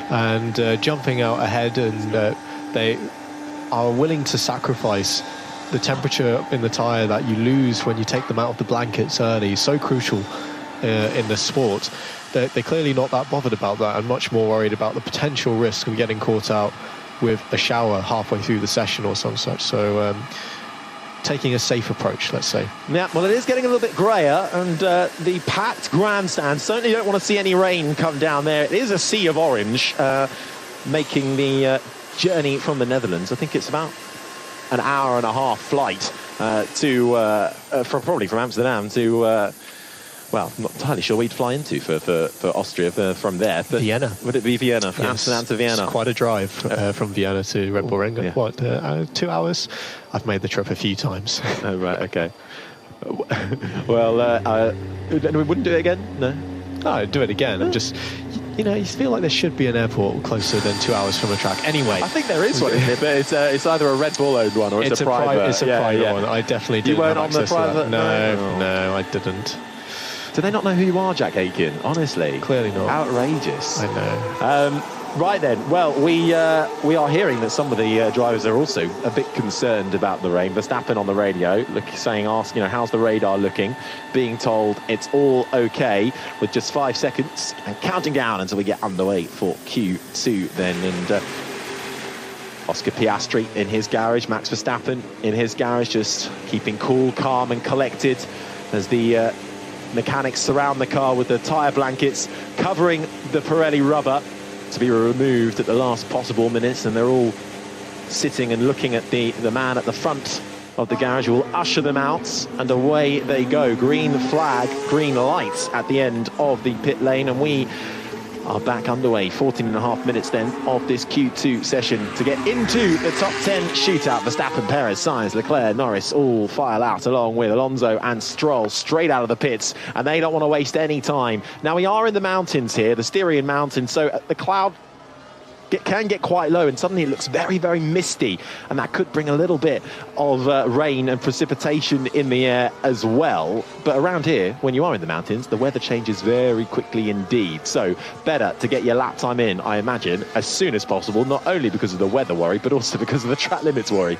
and jumping out ahead, and they are willing to sacrifice the temperature in the tyre that you lose when you take them out of the blankets early, so crucial in the sport. They're clearly not that bothered about that, and much more worried about the potential risk of getting caught out with a shower halfway through the session or some such. So taking a safe approach, let's say. Yeah, well, it is getting a little bit grayer, and the packed grandstand certainly don't want to see any rain come down there. It is a sea of orange, making the journey from the Netherlands. I think it's about an hour and a half flight from Amsterdam to well, I'm not entirely sure where you'd fly into for Austria from there. But Vienna. Would it be Vienna? From Amsterdam to Vienna? It's quite a drive from Vienna to Red Bull Ring. Yeah. What, 2 hours? I've made the trip a few times. Oh, right, okay. Well, we wouldn't do it again? No? No, I'd do it again. I'm just, you feel like there should be an airport closer than 2 hours from a track. Anyway, I think there is one, isn't it? But it's either a Red Bull owned one or it's a private. It's a private one. I definitely didn't have access to that. No, I didn't. Do they not know who you are, Jack Aiken? Honestly, clearly not. Outrageous. I know. Right then, well, we are hearing that some of the drivers are also a bit concerned about the rain. Verstappen on the radio, asking, how's the radar looking? Being told it's all okay with just 5 seconds and counting down until we get underway for Q2 then. And Oscar Piastri in his garage, Max Verstappen in his garage, just keeping cool, calm and collected as the mechanics surround the car with the tyre blankets covering the Pirelli rubber to be removed at the last possible minutes, and they're all sitting and looking at the man at the front of the garage who will usher them out, and away they go. Green flag, green lights at the end of the pit lane, and we are back underway. 14.5 minutes then of this Q2 session to get into the top 10 shootout. Verstappen, Perez, Sainz, Leclerc, Norris all file out along with Alonso and Stroll straight out of the pits, and they don't want to waste any time. Now we are in the mountains here, the Styrian Mountains, so the cloud can get quite low, and suddenly it looks very, very misty, and that could bring a little bit of rain and precipitation in the air as well. But around here, when you are in the mountains, the weather changes very quickly indeed. So better to get your lap time in, I imagine, as soon as possible, not only because of the weather worry, but also because of the track limits worry.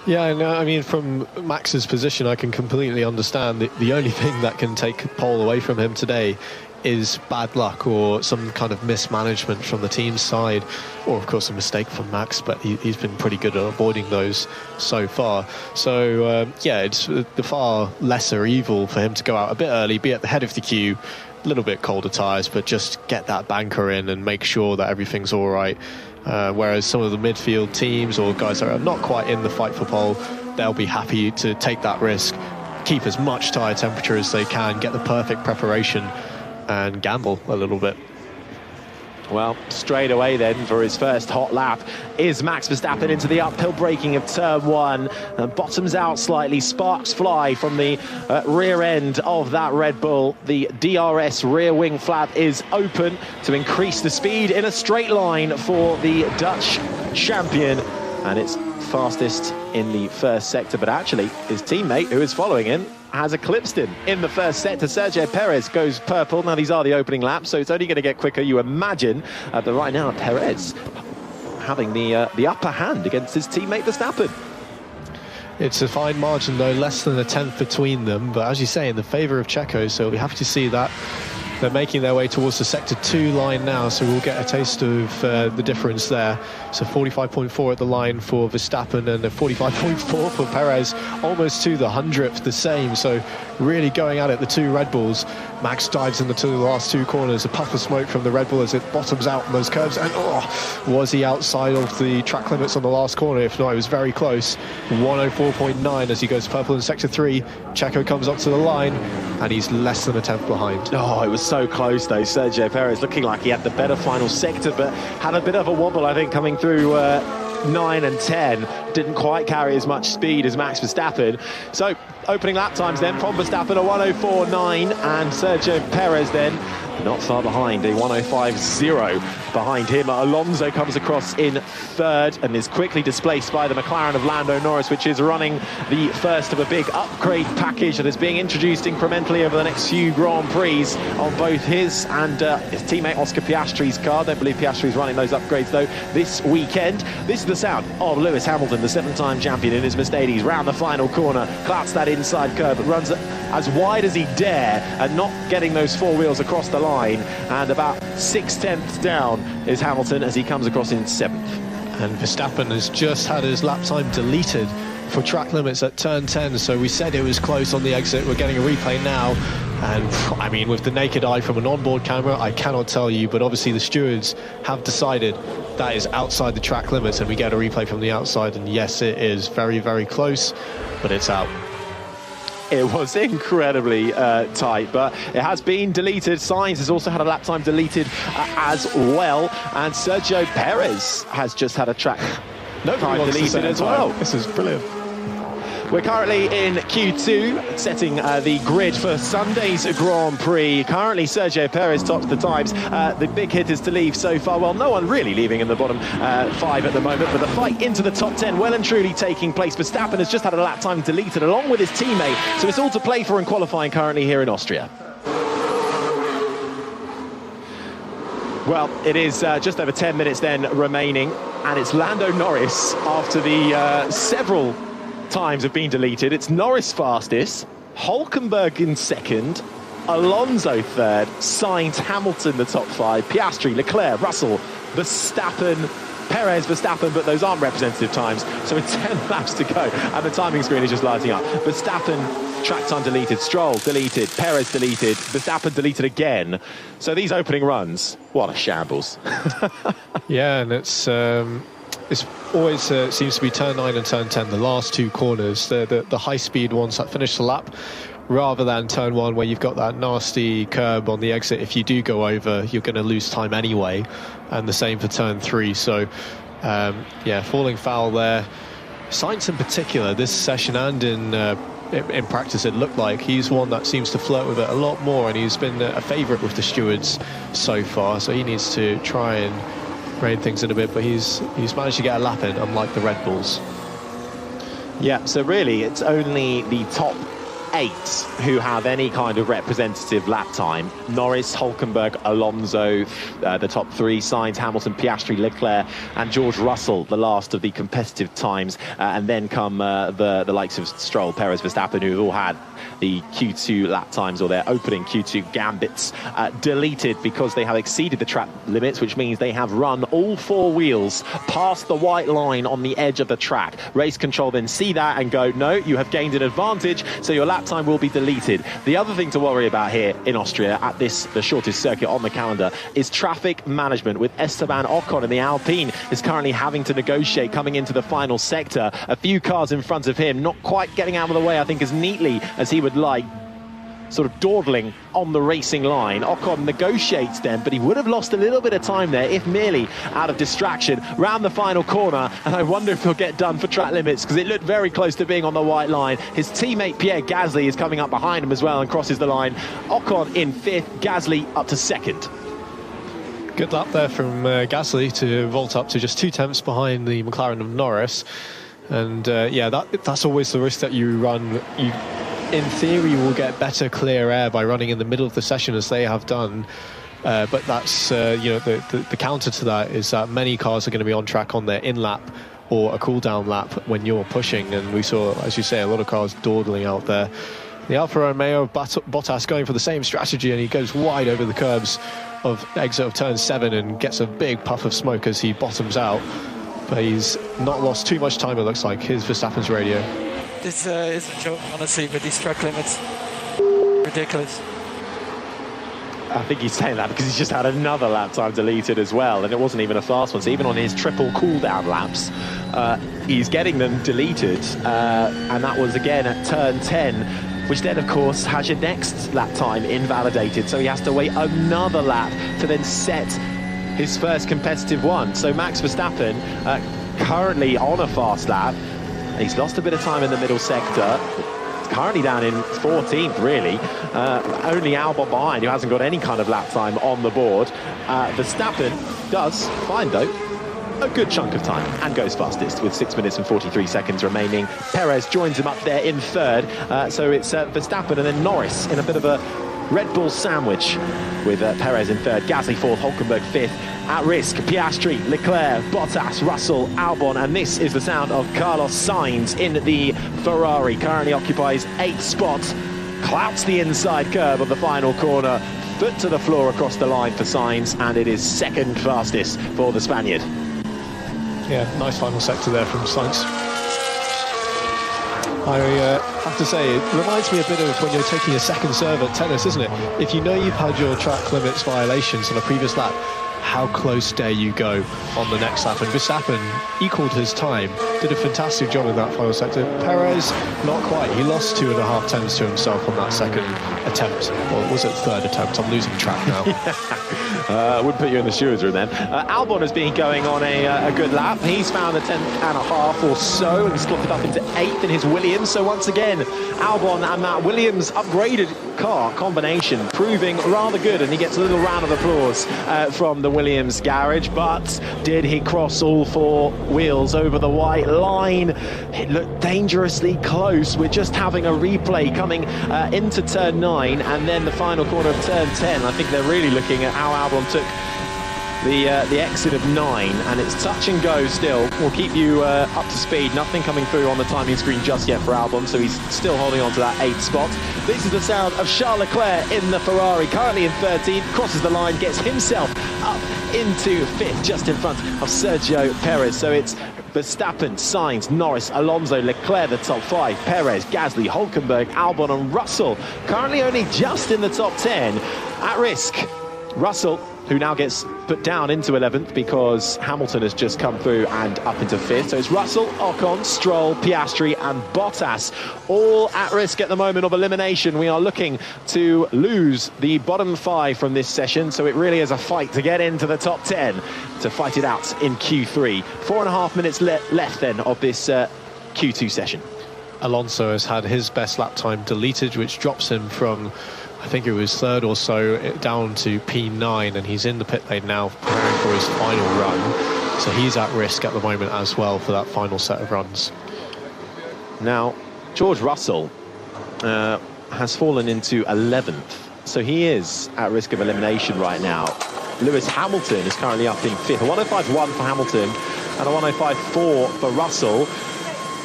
Yeah, no, I mean, from Max's position, I can completely understand the only thing that can take pole away from him today is bad luck or some kind of mismanagement from the team's side, or of course a mistake from Max, but he's been pretty good at avoiding those so far. So yeah, it's the far lesser evil for him to go out a bit early, be at the head of the queue, a little bit colder tyres, but just get that banker in and make sure that everything's all right. Whereas some of the midfield teams or guys that are not quite in the fight for pole, they'll be happy to take that risk, keep as much tyre temperature as they can, get the perfect preparation and gamble a little bit. Well, straight away then for his first hot lap is Max Verstappen into the uphill braking of turn one, and bottoms out slightly, sparks fly from the rear end of that Red Bull. The DRS rear wing flap is open to increase the speed in a straight line for the Dutch champion, and it's fastest in the first sector, but actually his teammate who is following him has eclipsed him in the first sector. Sergio Perez goes purple. Now these are the opening laps, so it's only going to get quicker, you imagine. But right now, Perez having the upper hand against his teammate Verstappen. It's a fine margin, though, less than a tenth between them. But as you say, in the favour of Checo, so we have to see that. They're making their way towards the Sector 2 line now, so we'll get a taste of the difference there. So 45.4 at the line for Verstappen and a 45.4 for Perez, almost to the 100th the same. So really going at it, the two Red Bulls. Max dives into the last two corners, a puff of smoke from the Red Bull as it bottoms out on those curves. And was he outside of the track limits on the last corner? If not, it was very close. 104.9 as he goes purple in Sector 3. Checo comes up to the line, and he's less than a tenth behind. Oh, it was so close though. Sergio Perez looking like he had the better final sector, but had a bit of a wobble, I think, coming through 9 and 10. Didn't quite carry as much speed as Max Verstappen. So opening lap times then from Verstappen, a 104.9, and Sergio Perez then Not far behind, a 105.0 behind him. Alonso comes across in third and is quickly displaced by the McLaren of Lando Norris, which is running the first of a big upgrade package that is being introduced incrementally over the next few Grand Prix on both his and his teammate Oscar Piastri's car. Don't believe Piastri's running those upgrades though this weekend. This is the sound of Lewis Hamilton, the 7-time champion in his Mercedes, round the final corner, clouts that inside curve, but runs as wide as he dare and not getting those four wheels across the line, and about 6/10 down is Hamilton as he comes across in 7th. And Verstappen has just had his lap time deleted for track limits at turn 10, so we said it was close on the exit. We're getting a replay now, and I mean, with the naked eye from an onboard camera, I cannot tell you, but obviously the stewards have decided that is outside the track limits, and we get a replay from the outside, and yes, it is very, very close, but it's out. It was incredibly tight, but it has been deleted. Sainz has also had a lap time deleted as well, and Sergio Perez has just had a track time deleted as well. This is brilliant. We're currently in Q2, setting the grid for Sunday's Grand Prix. Currently, Sergio Perez tops the times. The big hitters to leave so far. Well, no one really leaving in the bottom 5 at the moment, but the fight into the top 10 well and truly taking place. Verstappen has just had a lap time deleted along with his teammate, so it's all to play for in qualifying currently here in Austria. Well, it is just over 10 minutes then remaining, and it's Lando Norris after the several times have been deleted. It's Norris fastest, Hülkenberg in second, Alonso third, Sainz, Hamilton the top 5, Piastri, Leclerc, Russell, Verstappen, Perez, Verstappen, but those aren't representative times, so it's 10 laps to go, and the timing screen is just lighting up. Verstappen, track time deleted, Stroll deleted, Perez deleted, Verstappen deleted again. So these opening runs, what a shambles. Yeah, and it's always seems to be turn 9 and turn 10, the last two corners, the high-speed ones that finish the lap, rather than turn 1 where you've got that nasty curb on the exit. If you do go over, you're going to lose time anyway, and the same for turn 3. So, yeah, falling foul there. Sainz in particular, this session and in practice, it looked like he's one that seems to flirt with it a lot more, and he's been a favourite with the stewards so far, so he needs to try and rein things in a bit, but he's managed to get a lap in, unlike the Red Bulls. Yeah, so really it's only the top 8 who have any kind of representative lap time. Norris, Hülkenberg, Alonso, the top 3, Sainz, Hamilton, Piastri, Leclerc and George Russell, the last of the competitive times, and then come the likes of Stroll, Perez, Verstappen, who've all had the Q2 lap times or their opening Q2 gambits deleted because they have exceeded the track limits, which means they have run all 4 wheels past the white line on the edge of the track. Race control then see that and go, no, you have gained an advantage, so your lap time will be deleted. The other thing to worry about here in Austria at the shortest circuit on the calendar is traffic management, with Esteban Ocon in the Alpine is currently having to negotiate coming into the final sector. A few cars in front of him not quite getting out of the way, I think, as neatly as he would like, sort of dawdling on the racing line. Ocon negotiates then, but he would have lost a little bit of time there, if merely out of distraction, round the final corner, and I wonder if he'll get done for track limits, because it looked very close to being on the white line. His teammate Pierre Gasly is coming up behind him as well and crosses the line. Ocon in 5th, Gasly up to 2nd. Good lap there from Gasly to vault up to just 2 tenths behind the McLaren of Norris, and yeah, that's always the risk that you run. You, in theory, will get better clear air by running in the middle of the session, as they have done, but that's you know, the counter to that is that many cars are going to be on track on their in lap or a cool down lap when you're pushing, and we saw, as you say, a lot of cars dawdling out there. The Alfa Romeo, Bottas going for the same strategy, and he goes wide over the curbs of exit of turn 7 and gets a big puff of smoke as he bottoms out, but he's not lost too much time, it looks like. Here's Verstappen's radio. This is a joke, honestly, with these track limits. Ridiculous. I think he's saying that because he's just had another lap time deleted as well, and it wasn't even a fast one. So even on his triple cooldown laps, he's getting them deleted, and that was again at turn 10, which then, of course, has your next lap time invalidated. So he has to wait another lap to then set his first competitive one. So Max Verstappen, currently on a fast lap, he's lost a bit of time in the middle sector. currently down in 14th, really. Only Albon behind, who hasn't got any kind of lap time on the board. Verstappen does find, though, a good chunk of time and goes fastest with 6 minutes and 43 seconds remaining. Perez joins him up there in third. So it's Verstappen and then Norris in a bit of a Red Bull sandwich with Perez in third, Gasly fourth, Hülkenberg fifth. At risk, Piastri, Leclerc, Bottas, Russell, Albon, and this is the sound of Carlos Sainz in the Ferrari. Currently occupies 8th spot, clouts the inside curve of the final corner, foot to the floor across the line for Sainz, and it is second fastest for the Spaniard. Yeah, nice final sector there from Sainz. I have to say, it reminds me a bit of when you're taking a second serve at tennis, isn't it? If you know you've had your track limits violations on a previous lap, how close dare you go on the next lap? And Verstappen equalled his time, did a fantastic job in that final sector. Perez, not quite. He lost 2.5 tenths to himself on that second attempt. Or was it third attempt? I'm losing track now. Wouldn't put you in the stewards room then. Albon has been going on a good lap. He's found a 10.5 or so, and he's slotted it up into 8th in his Williams. So once again, Albon and that Williams upgraded car combination proving rather good, and he gets a little round of applause from the Williams garage. But did he cross all 4 wheels over the white line? It looked dangerously close. We're just having a replay coming into turn 9 and then the final corner of turn 10. I think they're really looking at how Albon took the exit of 9, and it's touch and go still. We'll keep you up to speed. Nothing coming through on the timing screen just yet for Albon, so he's still holding on to that 8th spot. This is the sound of Charles Leclerc in the Ferrari, currently in 13th, crosses the line, gets himself up into 5th, just in front of Sergio Perez. So it's Verstappen, Sainz, Norris, Alonso, Leclerc, the top 5, Perez, Gasly, Hülkenberg, Albon and Russell, currently only just in the top 10. At risk, Russell, who now gets put down into 11th because Hamilton has just come through and up into 5th. So it's Russell, Ocon, Stroll, Piastri and Bottas, all at risk at the moment of elimination. We are looking to lose the bottom 5 from this session, so it really is a fight to get into the top 10 to fight it out in Q3. 4.5 minutes left then of this Q2 session. Alonso has had his best lap time deleted, which drops him from, I think it was 3rd or so, down to P9, and he's in the pit lane now preparing for his final run. So he's at risk at the moment as well for that final set of runs. Now, George Russell has fallen into 11th, so he is at risk of elimination right now. Lewis Hamilton is currently up in 5th. A 105.1 for Hamilton and a 105.4 for Russell.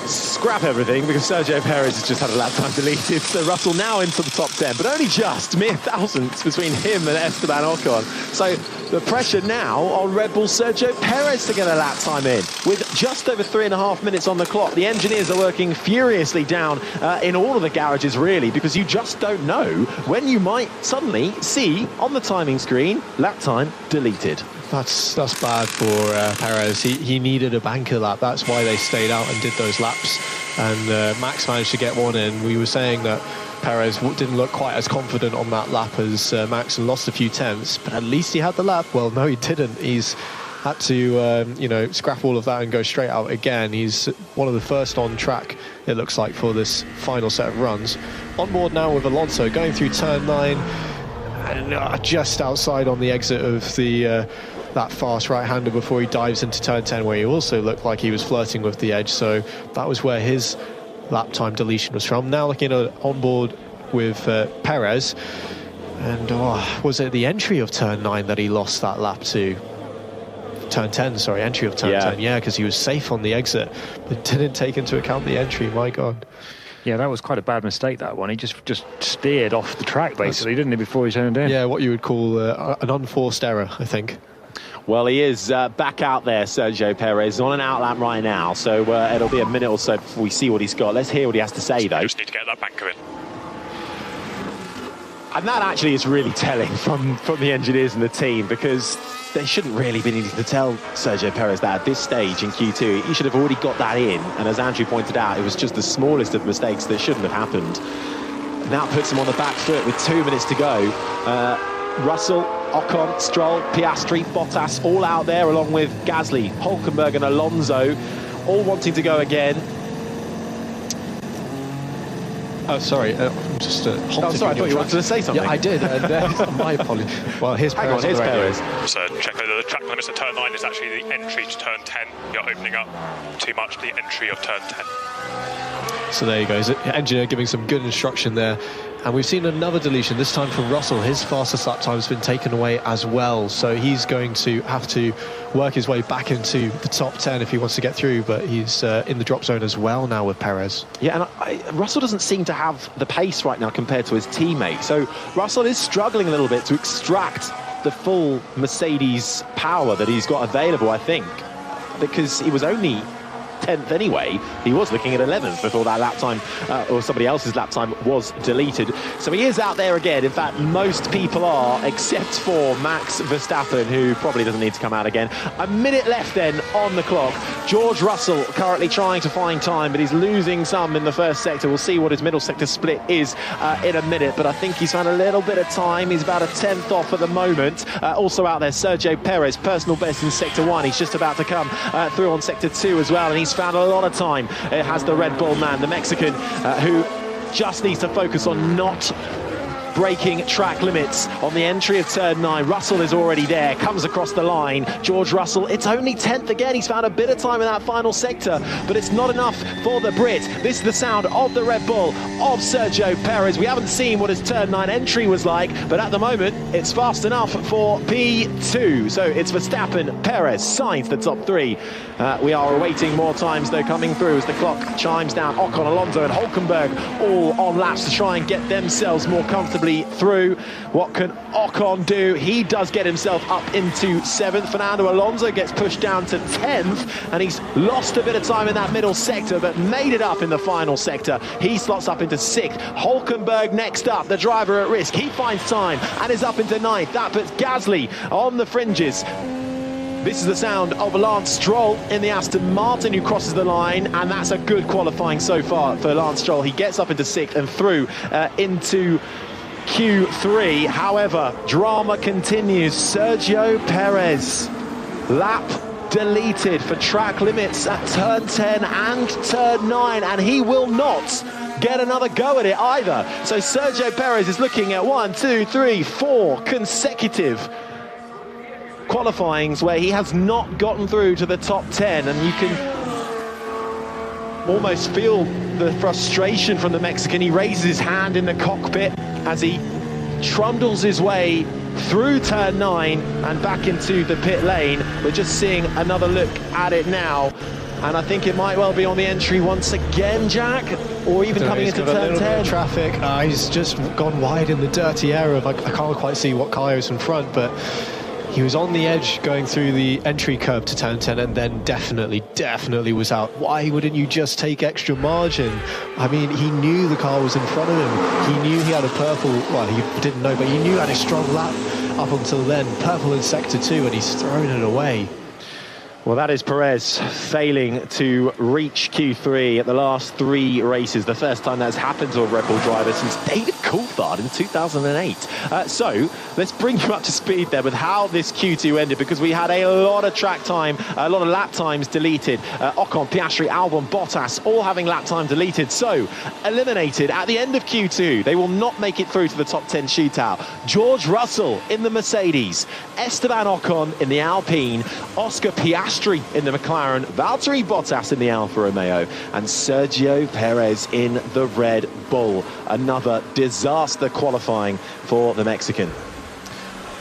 Scrap everything because Sergio Perez has just had a lap time deleted. So Russell now into the top 10, but only just mere thousandths between him and Esteban Ocon. So the pressure now on Red Bull Sergio Perez to get a lap time in with just over 3.5 minutes on the clock. The engineers are working furiously down in all of the garages, really, because you just don't know when you might suddenly see on the timing screen lap time deleted. That's bad for Perez. He needed a banker lap. That's why they stayed out and did those laps. And Max managed to get one in. We were saying that Perez didn't look quite as confident on that lap as Max and lost a few tenths, but at least he had the lap. Well, no, he didn't. He's had to, scrap all of that and go straight out again. He's one of the first on track, it looks like, for this final set of runs. On board now with Alonso, going through turn 9, and just outside on the exit of the that fast right-hander before he dives into turn 10, where he also looked like he was flirting with the edge. So that was where his lap time deletion was from. Now looking at on board with Perez, and was it the entry of turn 9 that he lost that lap to? Turn 10, sorry, entry of turn 10. Yeah, because he was safe on the exit, but didn't take into account the entry. My God. Yeah, that was quite a bad mistake, that one. He just steered off the track, basically, didn't he, before he turned in? Yeah, what you would call an unforced error, I think. Well, he is back out there, Sergio Perez, on an outlap right now, so it'll be a minute or so before we see what he's got. Let's hear what he has to say, though. Just need to get that banker in. And that actually is really telling from the engineers and the team, because they shouldn't really be needing to tell Sergio Perez that at this stage in Q2. He should have already got that in, and as Andrew pointed out, it was just the smallest of mistakes that shouldn't have happened. Now puts him on the back foot with 2 minutes to go. Russell, Ocon, Stroll, Piastri, Bottas, all out there, along with Gasly, Hülkenberg and Alonso, all wanting to go again. Oh, sorry. I'm just Oh, sorry, I thought you wanted to say something. Yeah, I did. My apologies. Well, here's Hang on, Perez. here's Perez. So check over the track limits at turn 9 is actually the entry to turn 10. You're opening up too much the entry of turn 10. So there you go. Engineer giving some good instruction there. And we've seen another deletion, this time from Russell. His fastest lap time has been taken away as well. So he's going to have to work his way back into the top 10 if he wants to get through. But he's in the drop zone as well now with Perez. Yeah, and Russell doesn't seem to have the pace right now compared to his teammate. So Russell is struggling a little bit to extract the full Mercedes power that he's got available, I think, because he was only 10th anyway. He was looking at 11th before that lap time or somebody else's lap time was deleted. So he is out there again. In fact, most people are, except for Max Verstappen, who probably doesn't need to come out again. A minute left then on the clock. George Russell currently trying to find time, but he's losing some in the first sector. We'll see what his middle sector split is in a minute, but I think he's found a little bit of time. He's about a 10th off at the moment. Also out there, Sergio Perez, personal best in sector 1. He's just about to come through on sector 2 as well, and he's found a lot of time. It has the Red Bull man, the Mexican, who just needs to focus on not breaking track limits on the entry of turn 9. Russell is already there, comes across the line. George Russell, it's only 10th again. He's found a bit of time in that final sector, but it's not enough for the Brit. This is the sound of the Red Bull of Sergio Perez. We haven't seen what his turn 9 entry was like, but at the moment, it's fast enough for P2. So it's Verstappen, Perez, Sainz, the top 3. We are awaiting more times, though, coming through as the clock chimes down. Ocon, Alonso and Hülkenberg all on laps to try and get themselves more comfortably through. What can Ocon do? He does get himself up into 7th. Fernando Alonso gets pushed down to 10th, and he's lost a bit of time in that middle sector, but made it up in the final sector. He slots up into 6th. Hülkenberg next up, the driver at risk. He finds time and is up into 9th. That puts Gasly on the fringes. This is the sound of Lance Stroll in the Aston Martin, who crosses the line, and that's a good qualifying so far for Lance Stroll. He gets up into 6th and through into Q3. However, drama continues. Sergio Perez, lap deleted for track limits at turn 10 and turn 9, and he will not get another go at it either. So Sergio Perez is looking at 1, 2, 3, 4 consecutive qualifyings where he has not gotten through to the top 10, and you can almost feel the frustration from the Mexican. He raises his hand in the cockpit as he trundles his way through turn 9 and back into the pit lane. We're just seeing another look at it now, and I think it might well be on the entry once again, Jack, or even coming into turn 10. Traffic. He's just gone wide in the dirty area. I can't quite see what car is in front, but he was on the edge going through the entry curve to turn 10, and then definitely was out. Why wouldn't you just take extra margin? I mean, he knew the car was in front of him. He knew he had a purple, well, he didn't know, but he knew he had a strong lap up until then. Purple in sector 2, and he's thrown it away. Well, that is Perez failing to reach Q3 at the last 3 races. The first time that's happened to a Red Bull driver since David Coulthard in 2008. So let's bring you up to speed there with how this Q2 ended, because we had a lot of track time, a lot of lap times deleted. Ocon, Piastri, Albon, Bottas all having lap time deleted. So eliminated at the end of Q2. They will not make it through to the top 10 shootout. George Russell in the Mercedes, Esteban Ocon in the Alpine, Oscar Piastri in the McLaren, Valtteri Bottas in the Alfa Romeo, and Sergio Perez in the Red Bull. Another disaster qualifying for the Mexican.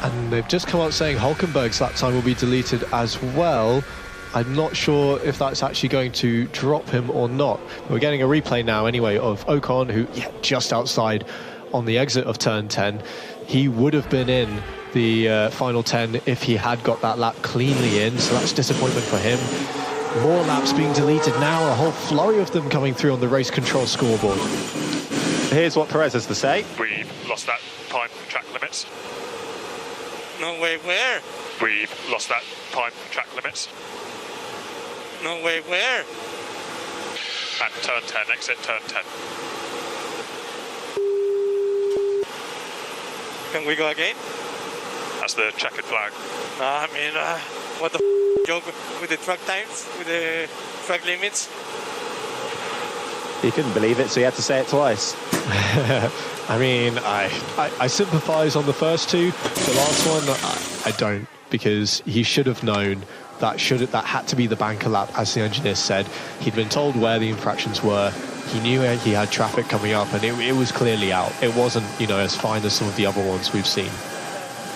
And they've just come out saying Hülkenberg's lap time will be deleted as well. I'm not sure if that's actually going to drop him or not. We're getting a replay now anyway of Ocon, who just outside on the exit of turn 10. He would have been in the final 10 if he had got that lap cleanly in, so that's disappointment for him. More laps being deleted now, a whole flurry of them coming through on the race control scoreboard. Here's what Perez has to say. We lost that time from track limits. No way, where? We lost that time from track limits. No way, where? At turn 10, exit turn 10. Can we go again? That's the checkered flag. I mean, what the joke with the track times, with the track limits? He couldn't believe it, so he had to say it twice. I mean, I sympathise on the first two. The last one, I don't, because he should have known that had to be the banker lap, as the engineer said. He'd been told where the infractions were. He knew he had traffic coming up, and it was clearly out. It wasn't, as fine as some of the other ones we've seen.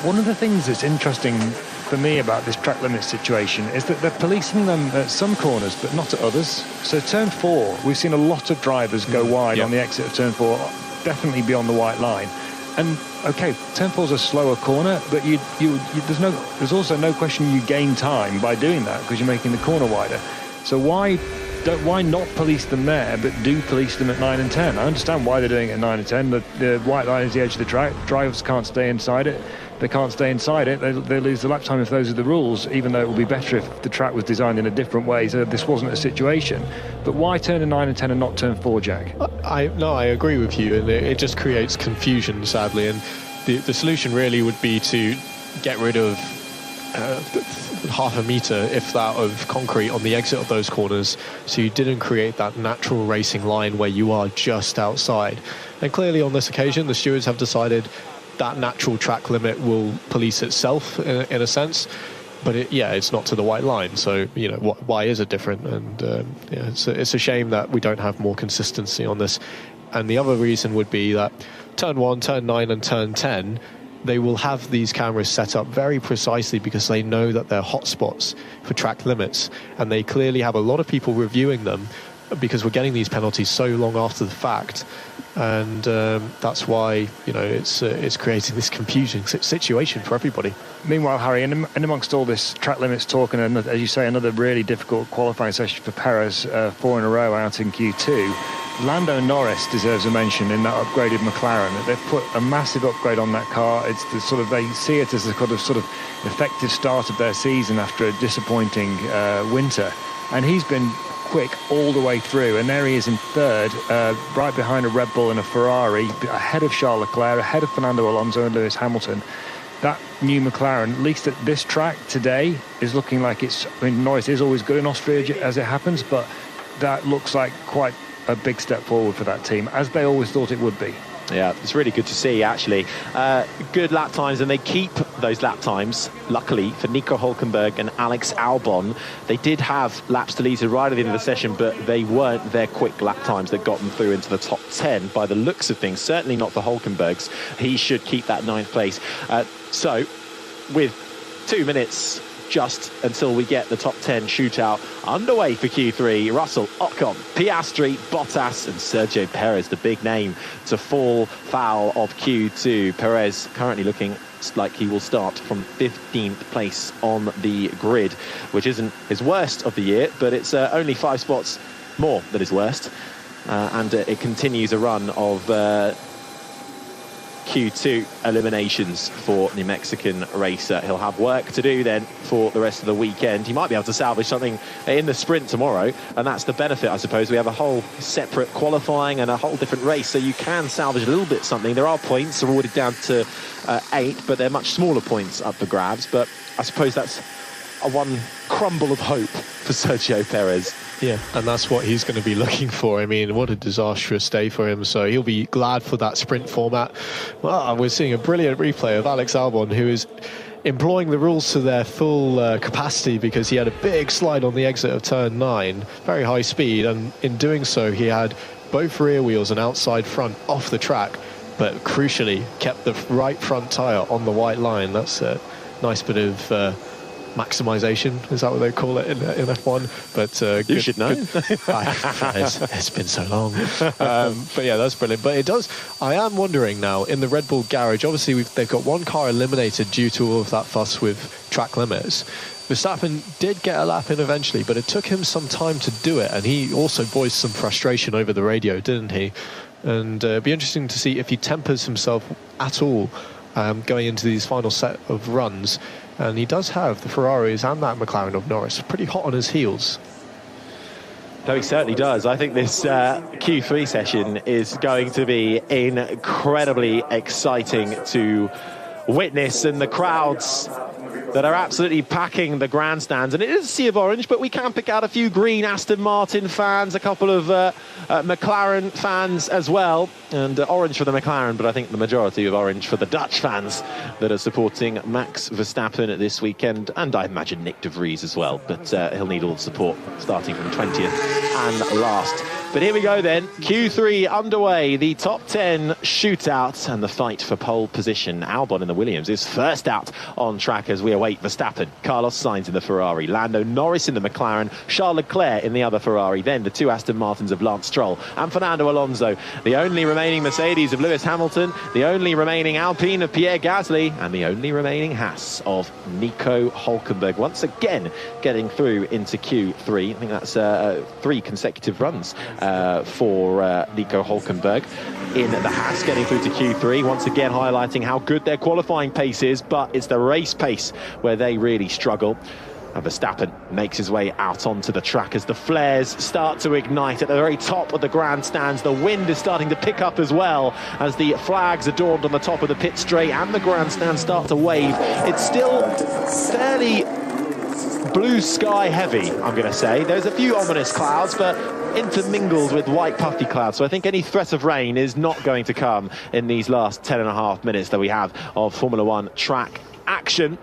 One of the things that's interesting for me about this track limit situation is that they're policing them at some corners but not at others. So turn 4, we've seen a lot of drivers go wide on the exit of turn 4, definitely beyond the white line. And okay, turn 4's a slower corner, but there's also no question you gain time by doing that because you're making the corner wider. So why not police them there, but do police them at 9 and 10? I understand why they're doing it at 9 and 10. The white line is the edge of the track. Drivers can't stay inside it. They can't stay inside it. They lose the lap time if those are the rules, even though it would be better if the track was designed in a different way, so this wasn't a situation. But why turn to 9 and 10 and not turn 4, Jack? I agree with you, and it just creates confusion, sadly. And the solution really would be to get rid of half a metre, if that, of concrete on the exit of those corners, so you didn't create that natural racing line where you are just outside. And clearly on this occasion, the stewards have decided that natural track limit will police itself in a sense, but it's not to the white line. So why is it different? And it's a shame that we don't have more consistency on this. And the other reason would be that turn 1, turn 9 and turn 10, they will have these cameras set up very precisely because they know that they're hotspots for track limits, and they clearly have a lot of people reviewing them because we're getting these penalties so long after the fact. And that's why it's creating this confusing situation for everybody. Meanwhile, Harry, in amongst all this track limits talk, and as you say, another really difficult qualifying session for Perez, 4 in a row out in Q2, Lando Norris deserves a mention in that upgraded McLaren. They've put a massive upgrade on that car. It's they see it as a sort of effective start of their season after a disappointing winter, and he's been quick all the way through, and there he is in third, right behind a Red Bull and a Ferrari, ahead of Charles Leclerc, ahead of Fernando Alonso and Lewis Hamilton. That new McLaren, at least at this track today, is looking like Norris is always good in Austria as it happens, but that looks like quite a big step forward for that team, as they always thought it would be. Yeah, it's really good to see, actually. Good lap times, and they keep those lap times, luckily, for Nico Hülkenberg and Alex Albon. They did have laps deleted right at the end of the session, but they weren't their quick lap times that got them through into the top 10 by the looks of things. Certainly not for Hülkenberg's. He should keep that 9th place. So, with 2 minutes just until we get the top 10 shootout underway for Q3, Russell, Ocon, Piastri, Bottas and Sergio Perez, the big name to fall foul of Q2. Perez currently looking like he will start from 15th place on the grid, which isn't his worst of the year, but it's only 5 spots more than his worst. And it continues a run of Q2 eliminations for the Mexican racer. He'll have work to do then for the rest of the weekend. He might be able to salvage something in the sprint tomorrow, and that's the benefit, I suppose. We have a whole separate qualifying and a whole different race, so you can salvage a little bit something. There are points awarded down to 8, but they're much smaller points up for grabs. But I suppose that's a one crumble of hope for Sergio Perez. Yeah, and that's what he's going to be looking for. I mean, what a disastrous day for him. So he'll be glad for that sprint format. Well, we're seeing a brilliant replay of Alex Albon, who is employing the rules to their full capacity, because he had a big slide on the exit of turn 9, very high speed, and in doing so he had both rear wheels and outside front off the track, but crucially kept the right front tyre on the white line. That's a nice bit of maximization, is that what they call it in F1? But you should know. It's been so long. But yeah, that's brilliant. But it does, I am wondering now, in the Red Bull garage, obviously they've got one car eliminated due to all of that fuss with track limits. Verstappen did get a lap in eventually, but it took him some time to do it, and he also voiced some frustration over the radio, didn't he? And it'd be interesting to see if he tempers himself at all going into these final set of runs. And he does have the Ferraris and that McLaren of Norris pretty hot on his heels. No, he certainly does. I think this Q3 session is going to be incredibly exciting to witness, and the crowds that are absolutely packing the grandstands. And it is a sea of orange, but we can pick out a few green Aston Martin fans, a couple of McLaren fans as well, and orange for the McLaren, but I think the majority of orange for the Dutch fans that are supporting Max Verstappen this weekend, and I imagine Nick de Vries as well, but he'll need all the support starting from 20th and last. But here we go then, Q3 underway, the top 10 shootout and the fight for pole position. Albon in the Williams is first out on track as we await Verstappen. Carlos Sainz in the Ferrari, Lando Norris in the McLaren, Charles Leclerc in the other Ferrari, then the two Aston Martins of Lance Stroll and Fernando Alonso, the only remaining Mercedes of Lewis Hamilton, the only remaining Alpine of Pierre Gasly, and the only remaining Haas of Nico Hülkenberg. Once again getting through into Q3. I think that's 3 consecutive runs for Nico Hülkenberg in the Haas, getting through to Q3, once again highlighting how good their qualifying pace is, but it's the race pace where they really struggle. And Verstappen makes his way out onto the track as the flares start to ignite at the very top of the grandstands. The wind is starting to pick up as well as the flags adorned on the top of the pit straight and the grandstand start to wave. It's still fairly blue sky heavy, I'm going to say. There's a few ominous clouds, but intermingled with white puffy clouds, so I think any threat of rain is not going to come in these last 10.5 minutes that we have of Formula One track action.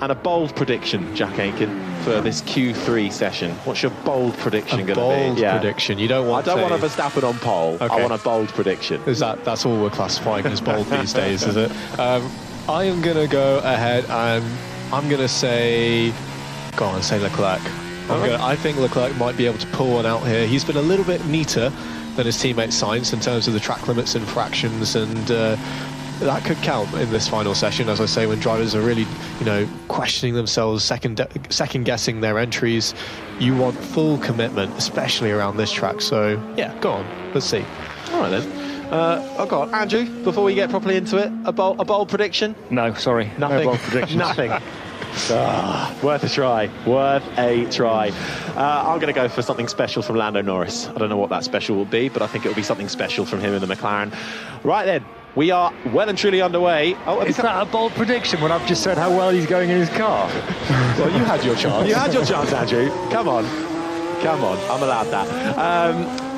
And a bold prediction, Jack Aitken, for this Q3 session. What's your bold prediction going to be? Bold prediction. You don't want. I don't want a Verstappen on pole. Okay. I want a bold prediction. That's all we're classifying as bold these days, is it? I am going to go ahead and I'm going to say, go on, say Leclerc. I think Leclerc might be able to pull one out here. He's been a little bit neater than his teammate Sainz in terms of the track limits and fractions, and that could count in this final session, as I say, when drivers are really, questioning themselves, second guessing their entries. You want full commitment, especially around this track. So yeah, go on, let's see. All right then. Oh God, Andrew, before we get properly into it, a bold prediction? No, sorry. Nothing. No bold predictions. Nothing. Worth a try. I'm going to go for something special from Lando Norris. I don't know what that special will be, but I think it will be something special from him in the McLaren. Right then, we are well and truly underway. Is that a bold prediction when I've just said how well he's going in his car? Well, you had your chance. You had your chance, Andrew. Come on. I'm allowed that.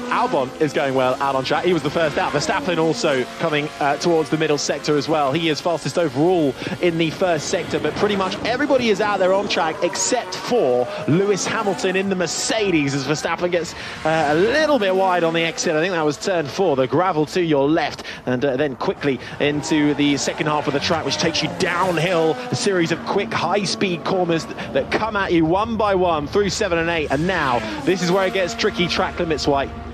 Albon is going well out on track. He was the first out. Verstappen also coming towards the middle sector as well. He is fastest overall in the first sector, but pretty much everybody is out there on track except for Lewis Hamilton in the Mercedes as Verstappen gets a little bit wide on the exit. I think that was turn 4, the gravel to your left, and then quickly into the second half of the track, which takes you downhill, a series of quick high-speed corners that come at you one by one through 7 and 8, and now this is where it gets tricky track limits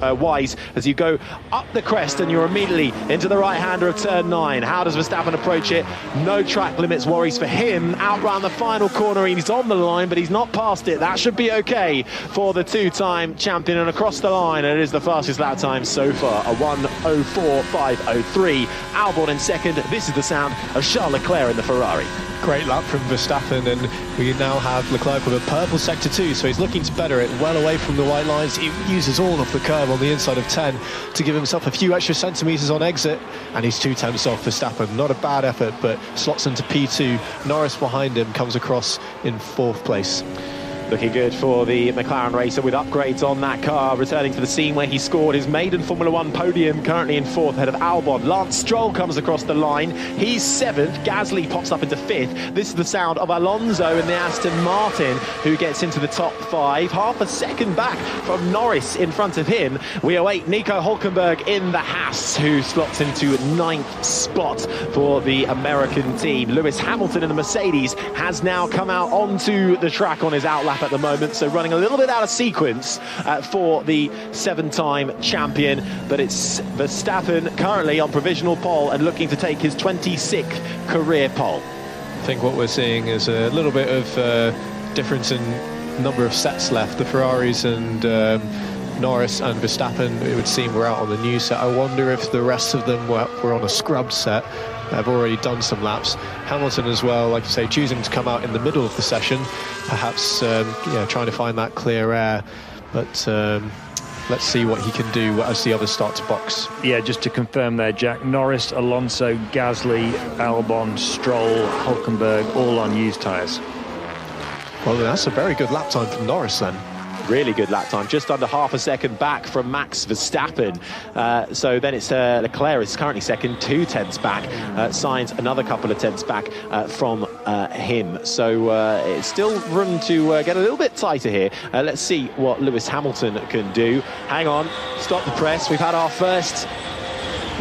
wise as you go up the crest and you're immediately into the right-hander of turn 9. How does Verstappen approach it? No track limits worries for him. Out round the final corner, he's on the line, but he's not past it. That should be okay for the two-time champion, and across the line, and it is the fastest lap time so far, a 1:04.503. Albon in second. This is the sound of Charles Leclerc in the Ferrari. Great lap from Verstappen, and we now have Leclerc with a purple sector 2, so he's looking to better it well away from the white lines. He uses all of the curve on the inside of 10 to give himself a few extra centimetres on exit, and he's 2 tenths off Verstappen. Not a bad effort, but slots into P2. Norris behind him comes across in 4th place. Looking good for the McLaren racer with upgrades on that car, returning to the scene where he scored his maiden Formula One podium, currently in 4th ahead of Albon. Lance Stroll comes across the line. He's 7th. Gasly pops up into 5th. This is the sound of Alonso in the Aston Martin, who gets into the top 5. Half a second back from Norris in front of him. We await Nico Hülkenberg in the Haas, who slots into 9th spot for the American team. Lewis Hamilton in the Mercedes has now come out onto the track on his outlap at the moment, so running a little bit out of sequence for the 7-time champion, but it's Verstappen currently on provisional pole and looking to take his 26th career pole. I think what we're seeing is a little bit of difference in number of sets left. The Ferraris and Norris and Verstappen, it would seem, were out on the new set. I wonder if the rest of them were on a scrubbed set. They've already done some laps. Hamilton as well, like you say, choosing to come out in the middle of the session, perhaps trying to find that clear air. But let's see what he can do as the others start to box. Yeah, just to confirm there, Jack, Norris, Alonso, Gasly, Albon, Stroll, Hulkenberg, all on used tyres. Well, that's a very good lap time from Norris then. Really good lap time, just under half a second back from Max Verstappen. So then it's Leclerc is currently second, 2 tenths back. Sainz another couple of tenths back from him. So it's still room to get a little bit tighter here. Let's see what Lewis Hamilton can do. Hang on, stop the press. We've had our first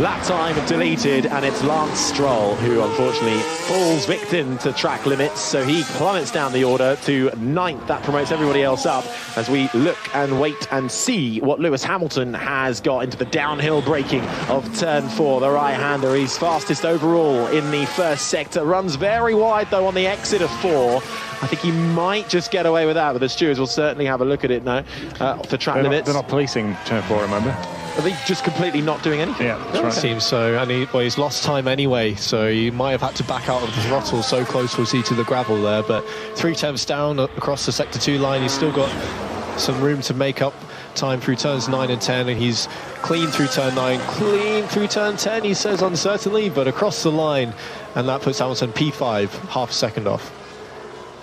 lap time deleted, and it's Lance Stroll who unfortunately falls victim to track limits, so he plummets down the order to 9th. That promotes everybody else up as we look and wait and see what Lewis Hamilton has got into the downhill braking of turn 4. The right-hander, he's fastest overall in the first sector, runs very wide though on the exit of 4. I think he might just get away with that, but the stewards will certainly have a look at it now for track limits. They're not policing turn 4, remember? Are they just completely not doing anything? Yeah, that's right. Seems so, and he's lost time anyway, so he might have had to back out of the throttle, so close was he to the gravel there. But 3 tenths down across the sector 2 line, he's still got some room to make up time through turns 9 and 10, and he's clean through turn 9, clean through turn 10, he says uncertainly, but across the line, and that puts Hamilton P5, half a second off.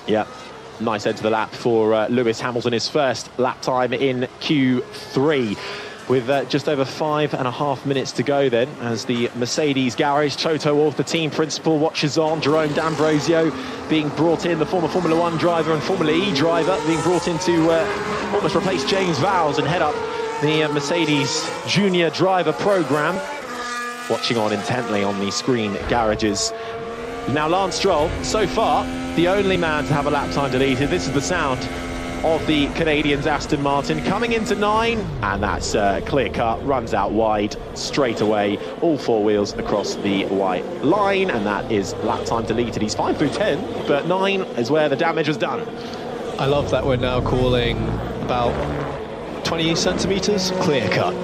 Yeah, nice end to the lap for Lewis Hamilton, his first lap time in Q3. With just over 5.5 minutes to go then, as the Mercedes garage, Toto Wolff, the team principal, watches on. Jerome D'Ambrosio being brought in, the former Formula 1 driver and Formula E driver, being brought in to almost replace James Vowles and head up the Mercedes Junior Driver Programme. Watching on intently on the screen garages. Now Lance Stroll, so far, the only man to have a lap time deleted. This is the sound of the Canadian's Aston Martin coming into 9, and that's clear cut, runs out wide straight away, all 4 wheels across the white line, and that is lap time deleted. He's 5 through 10, but 9 is where the damage was done. I love that we're now calling about 20 centimetres clear cut.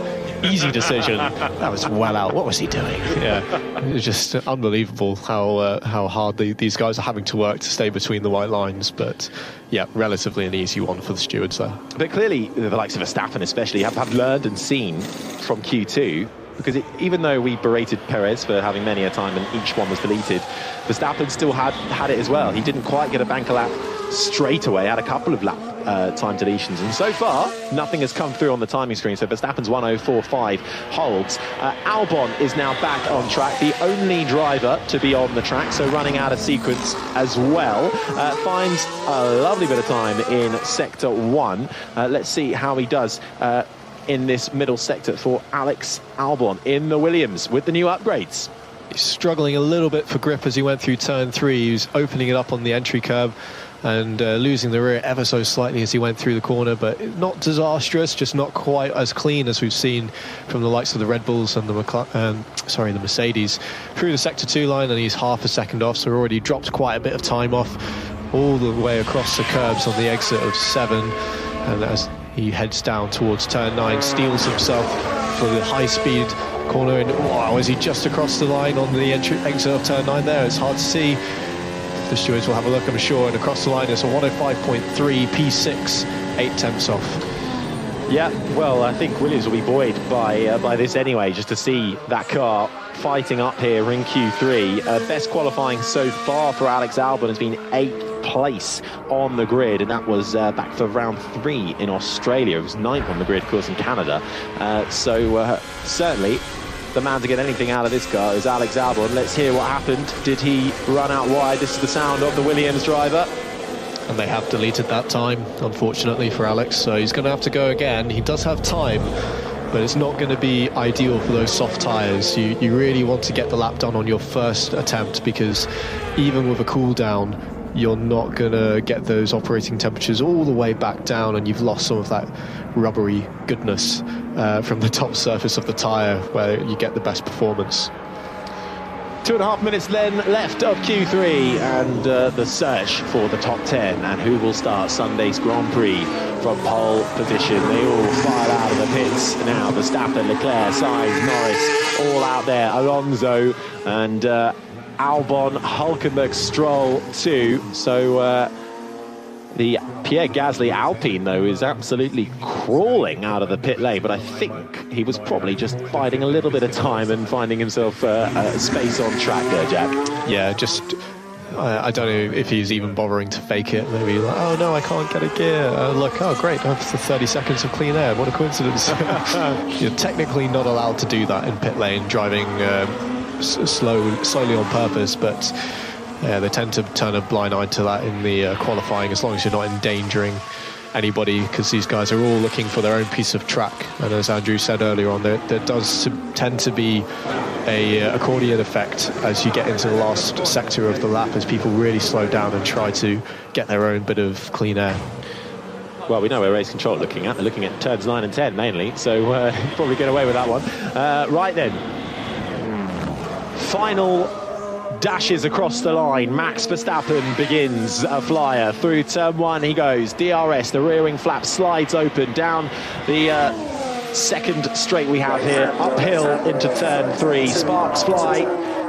Easy decision. That was well out. What was he doing? Yeah, it was just unbelievable how hard these guys are having to work to stay between the white lines. But yeah, relatively an easy one for the stewards there. But clearly, the likes of Verstappen especially have learned and seen from Q2. Because even though we berated Perez for having many a time and each one was deleted, Verstappen still had it as well. He didn't quite get a banker lap straight away, had a couple of lap time deletions, and so far nothing has come through on the timing screen. So Verstappen's 1:04.5 holds. Albon is now back on track, the only driver to be on the track, so running out of sequence as well. Finds a lovely bit of time in sector 1. Let's see how he does in this middle sector for Alex Albon in the Williams with the new upgrades. He's struggling a little bit for grip as he went through turn 3. He was opening it up on the entry curve and losing the rear ever so slightly as he went through the corner, but not disastrous, just not quite as clean as we've seen from the likes of the Red Bulls and the Mercedes through the sector 2 line, and he's half a second off, so already dropped quite a bit of time off all the way across the curbs on the exit of 7, and as he heads down towards turn 9, steals himself for the high-speed corner, and wow, is he just across the line on the exit of turn 9 there? It's hard to see. The stewards will have a look, I'm sure, and across the line it's a 105.3 P6, 8 tenths off. Yeah, well, I think Williams will be buoyed by this anyway, just to see that car fighting up here in Q3. Best qualifying so far for Alex Albon has been 8th place on the grid, and that was back for round 3 in Australia. It was 9th on the grid, of course, in Canada. So certainly the man to get anything out of this car is Alex Albon. Let's hear what happened. Did he run out wide? This is the sound of the Williams driver. And they have deleted that time, unfortunately, for Alex, so he's going to have to go again. He does have time, but it's not going to be ideal for those soft tyres. You really want to get the lap done on your first attempt, because even with a cool down, you're not going to get those operating temperatures all the way back down, and you've lost some of that rubbery goodness from the top surface of the tyre where you get the best performance. 2.5 minutes then left of Q3, and the search for the top 10 and who will start Sunday's Grand Prix from pole position. They all file out of the pits now. Verstappen, Leclerc, Sainz, Norris, all out there. Alonso and Albon, Hulkenberg, Stroll too. So The Pierre Gasly Alpine, though, is absolutely crawling out of the pit lane, but I think he was probably just biding a little bit of time and finding himself space on track there, Jack. Yeah, just I don't know if he's even bothering to fake it. Maybe like, oh no, I can't get a gear. Look, oh great, I have 30 seconds of clean air. What a coincidence. You're technically not allowed to do that in pit lane, driving slowly on purpose, but yeah, they tend to turn a blind eye to that in the qualifying, as long as you're not endangering anybody, because these guys are all looking for their own piece of track. And as Andrew said earlier on, there does tend to be a accordion effect as you get into the last sector of the lap, as people really slow down and try to get their own bit of clean air. Well, we know where race control are looking at. They're looking at turns 9 and 10 mainly, so probably get away with that one. Right then, final dashes across the line. Max Verstappen begins a flyer through turn 1. He goes DRS, the rear wing flap slides open down the second straight we have here, uphill into turn 3. Sparks fly,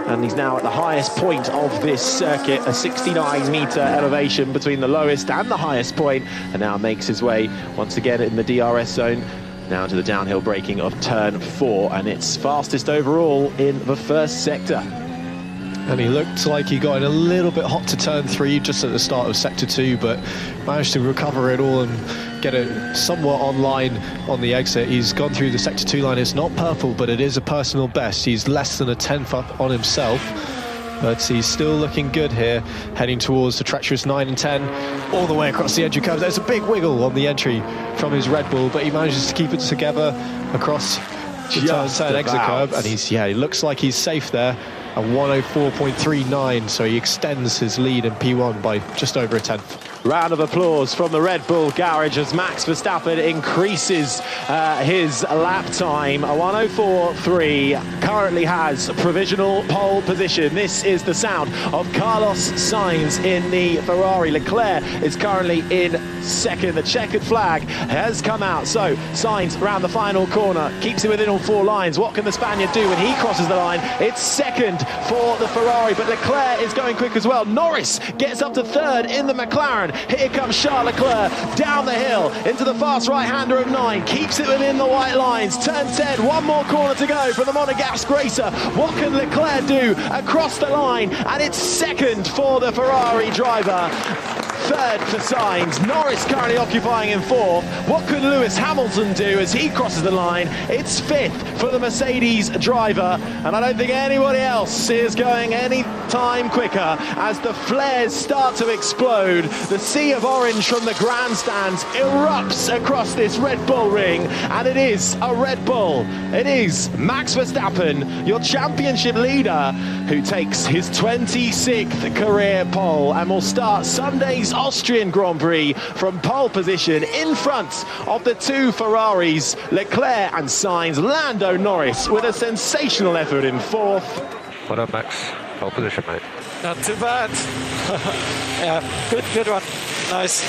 and he's now at the highest point of this circuit, a 69-meter elevation between the lowest and the highest point, and now makes his way once again in the DRS zone now to the downhill braking of turn 4, and it's fastest overall in the first sector. And he looked like he got in a little bit hot to turn 3 just at the start of sector 2, but managed to recover it all and get it somewhat online on the exit. He's gone through the sector 2 line. It's not purple, but it is a personal best. He's less than a 10th up on himself, but he's still looking good here, heading towards the treacherous 9 and 10, all the way across the entry curve. There's a big wiggle on the entry from his Red Bull, but he manages to keep it together across the turn 10 exit curve, and he looks like he's safe there. A 104.39, so he extends his lead in P1 by just over a 10th. Round of applause from the Red Bull garage as Max Verstappen increases his lap time. A 104.3, currently has provisional pole position. This is the sound of Carlos Sainz in the Ferrari. Leclerc is currently in second. The checkered flag has come out, so Sainz round the final corner, keeps it within all 4 lines. What can the Spaniard do when he crosses the line? It's second for the Ferrari, but Leclerc is going quick as well. Norris gets up to third in the McLaren. Here comes Charles Leclerc down the hill into the fast right-hander of 9, keeps it within the white lines. Turn 10, one more corner to go for the Monegasque racer. What can Leclerc do across the line? And it's second for the Ferrari driver. Third for Sainz. Norris currently occupying in 4th. What could Lewis Hamilton do as he crosses the line? It's 5th for the Mercedes driver, and I don't think anybody else is going any time quicker as the flares start to explode. The sea of orange from the grandstands erupts across this Red Bull ring, and it is a Red Bull. It is Max Verstappen, your championship leader, who takes his 26th career pole and will start Sunday's Austrian Grand Prix from pole position in front of the 2 Ferraris, Leclerc and Sainz. Lando Norris with a sensational effort in 4th. Well done, Max. Pole position, mate. Not too bad. Yeah, good one. Nice.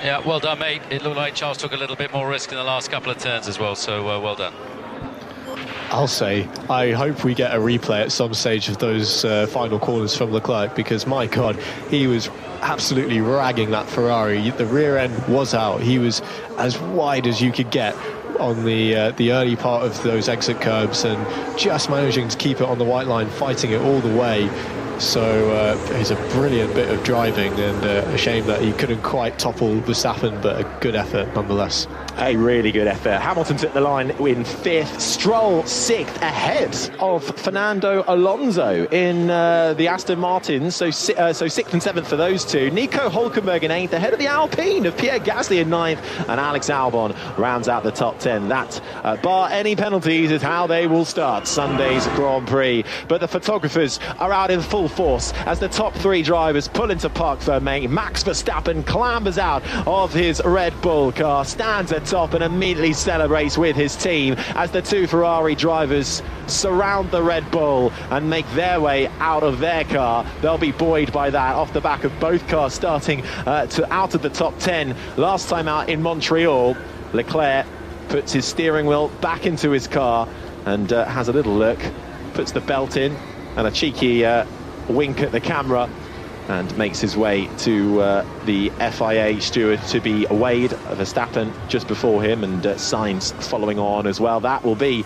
Yeah, well done, mate. It looked like Charles took a little bit more risk in the last couple of turns as well, so well done. I'll say, I hope we get a replay at some stage of those final corners from Leclerc, because my God, he was absolutely ragging that Ferrari. The rear end was out. He was as wide as you could get on the early part of those exit curbs, and just managing to keep it on the white line, fighting it all the way. So it's a brilliant bit of driving, and a shame that he couldn't quite topple Verstappen, but a good effort nonetheless. A really good effort. Hamilton took the line in 5th, Stroll 6th, ahead of Fernando Alonso in the Aston Martin, so 6th and 7th for those two. Nico Hülkenberg in 8th, ahead of the Alpine of Pierre Gasly in 9th, and Alex Albon rounds out the top 10. That, bar any penalties, is how they will start Sunday's Grand Prix. But the photographers are out in full force as the top 3 drivers pull into Parc Fermé. Max Verstappen clambers out of his Red Bull car, stands at top and immediately celebrates with his team as the 2 Ferrari drivers surround the Red Bull and make their way out of their car. They'll be buoyed by that off the back of both cars starting out of the top 10 last time out in Montreal. Leclerc puts his steering wheel back into his car and has a little look, puts the belt in and a cheeky wink at the camera and makes his way to the FIA steward to be weighed. Verstappen just before him, and Sainz following on as well. That will be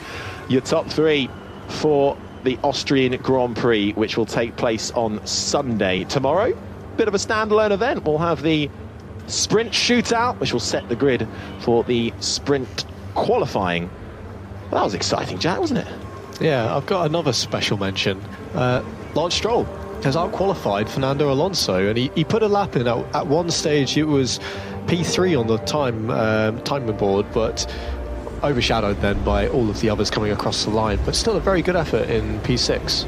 your top three for the Austrian Grand Prix, which will take place on Sunday. Tomorrow, bit of a standalone event. We'll have the sprint shootout, which will set the grid for the sprint qualifying. Well, that was exciting, Jack, wasn't it? Yeah, I've got another special mention. Lance Stroll has out-qualified Fernando Alonso, and he put a lap in. At one stage, it was P3 on the timing board, but overshadowed then by all of the others coming across the line. But still a very good effort in P6.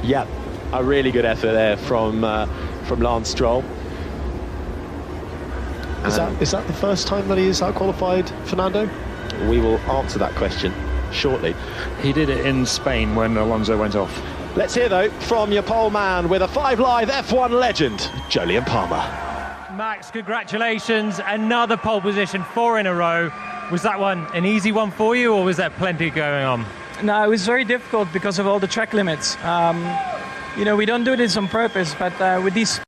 Yeah, a really good effort there from Lance Stroll. Is that the first time that he has out-qualified Fernando? We will answer that question shortly. He did it in Spain when Alonso went off. Let's hear, though, from your pole man with a 5 Live F1 legend, Jolyon Palmer. Max, congratulations. Another pole position, 4 in a row. Was that one an easy one for you, or was there plenty going on? No, it was very difficult because of all the track limits. We don't do this on purpose, but with these...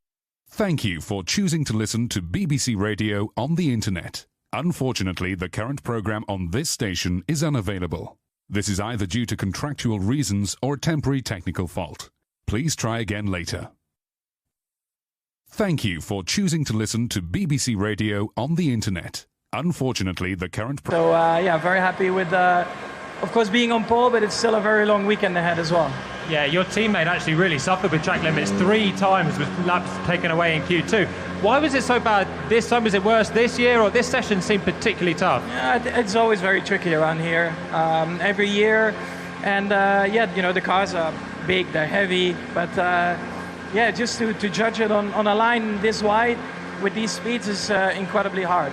Thank you for choosing to listen to BBC Radio on the internet. Unfortunately, the current programme on this station is unavailable. This is either due to contractual reasons or a temporary technical fault. Please try again later. Thank you for choosing to listen to BBC Radio on the internet. Unfortunately, the current... So, very happy with, of course, being on pole, but it's still a very long weekend ahead as well. Yeah, your teammate actually really suffered with track limits 3 times with laps taken away in Q2. Why was it so bad this time? Was it worse this year, or this session seemed particularly tough? Yeah, it's always very tricky around here, every year. And, the cars are big, they're heavy, but, just to judge it on a line this wide with these speeds is incredibly hard.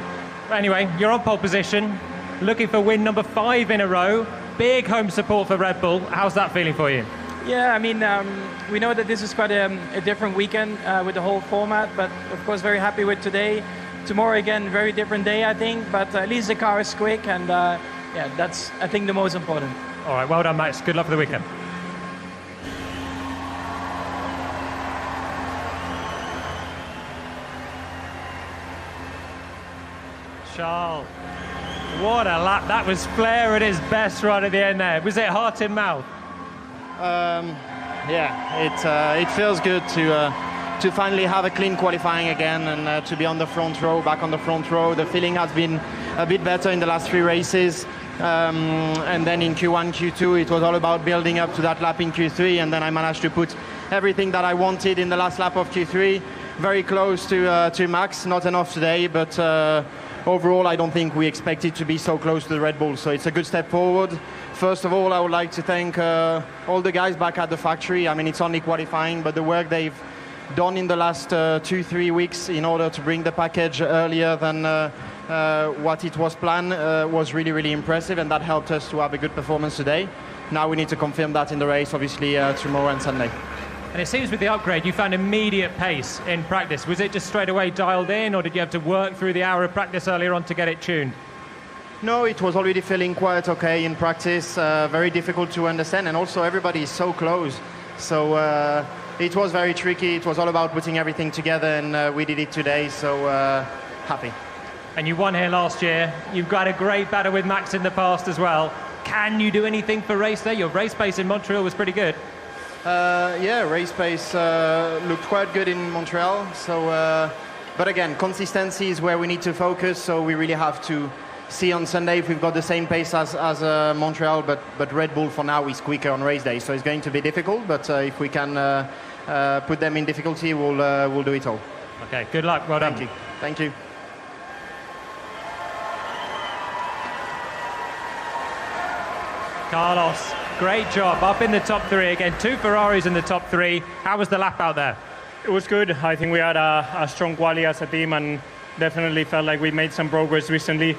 Anyway, you're on pole position, looking for win number 5 in a row. Big home support for Red Bull. How's that feeling for you? Yeah, we know that this is quite a different weekend with the whole format, but of course very happy with today. Tomorrow again, very different day, I think, but at least the car is quick, and that's, I think, the most important. All right, well done, Max. Good luck for the weekend. Charles, what a lap. That was Flair at his best right at the end there. Was it heart in mouth? It feels good to finally have a clean qualifying again, and to be on the front row, back on the front row. The feeling has been a bit better in the last 3 races, and then in Q1, Q2 it was all about building up to that lap in Q3, and then I managed to put everything that I wanted in the last lap of Q3, very close to Max. Not enough today, but overall I don't think we expected to be so close to the Red Bull, so it's a good step forward. First of all, I would like to thank all the guys back at the factory. It's only qualifying, but the work they've done in the last 2-3 weeks in order to bring the package earlier than what it was planned was really, really impressive, and that helped us to have a good performance today. Now we need to confirm that in the race, obviously, tomorrow and Sunday. And it seems with the upgrade, you found immediate pace in practice. Was it just straight away dialed in, or did you have to work through the hour of practice earlier on to get it tuned? No, it was already feeling quite okay in practice, very difficult to understand, and also everybody is so close. So it was very tricky. It was all about putting everything together, and we did it today, so happy. And you won here last year. You've got a great battle with Max in the past as well. Can you do anything for race day? Your race pace in Montreal was pretty good. Race pace looked quite good in Montreal. So, but again, consistency is where we need to focus. So we really have to see on Sunday if we've got the same pace as Montreal. But Red Bull for now is quicker on race day, so it's going to be difficult. But if we can put them in difficulty, we'll do it all. Okay. Good luck. Well done. Thank you. Thank you. Carlos, great job. Up in the top 3 again. 2 Ferraris in the top 3. How was the lap out there? It was good. I think we had a strong quali as a team, and definitely felt like we made some progress recently.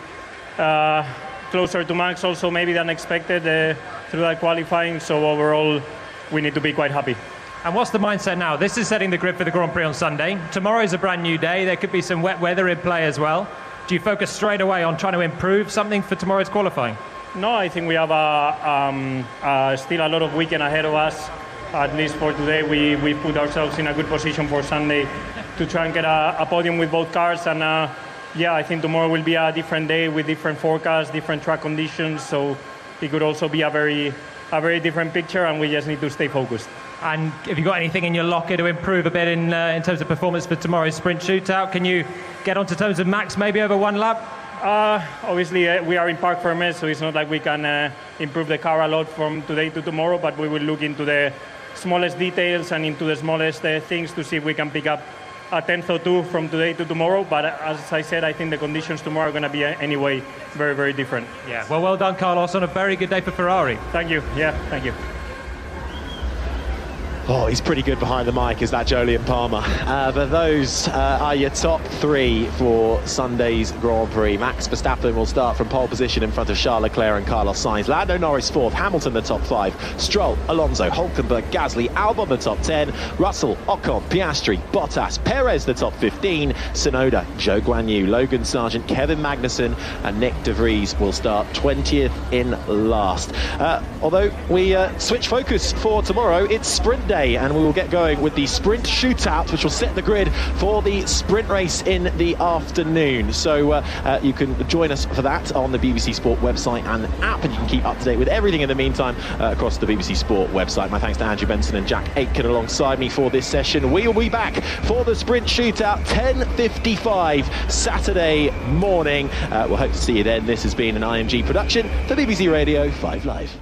Closer to Max also maybe than expected through that qualifying. So overall, we need to be quite happy. And what's the mindset now? This is setting the grid for the Grand Prix on Sunday. Tomorrow's a brand new day. There could be some wet weather in play as well. Do you focus straight away on trying to improve something for tomorrow's qualifying? No, I think we have still a lot of weekend ahead of us. at least for today, we put ourselves in a good position for Sunday to try and get a podium with both cars. And yeah, I think tomorrow will be a different day with different forecasts, different track conditions. So it could also be a very different picture, and we just need to stay focused. And have you got anything in your locker to improve a bit in terms of performance for tomorrow's sprint shootout? Can you get onto terms with Max maybe over one lap? Obviously, we are in Parc Fermé, so it's not like we can improve the car a lot from today to tomorrow, but we will look into the smallest details and into the smallest things to see if we can pick up a tenth or two from today to tomorrow. But as I said, I think the conditions tomorrow are going to be anyway very, very different. Yeah, well done, Carlos, on a very good day for Ferrari. Thank you. Yeah, thank you. Oh, he's pretty good behind the mic, is that Jolyon Palmer. But those are your top three for Sunday's Grand Prix. Max Verstappen will start from pole position in front of Charles Leclerc and Carlos Sainz. Lando Norris fourth, Hamilton the top 5, Stroll, Alonso, Hulkenberg, Gasly, Albon the top 10, Russell, Ocon, Piastri, Bottas, Perez the top 15, Tsunoda, Zhou Guanyu, Logan Sargent, Kevin Magnussen and Nick De Vries will start 20th in last. Although we switch focus for tomorrow, it's sprint day, and we will get going with the sprint shootout, which will set the grid for the sprint race in the afternoon. So you can join us for that on the BBC Sport website and app, and you can keep up to date with everything in the meantime across the BBC Sport website. My thanks to Andrew Benson and Jack Aitken alongside me for this session. We will be back for the sprint shootout 10:55 Saturday morning. We'll hope to see you then. This has been an IMG production for BBC Radio 5 Live.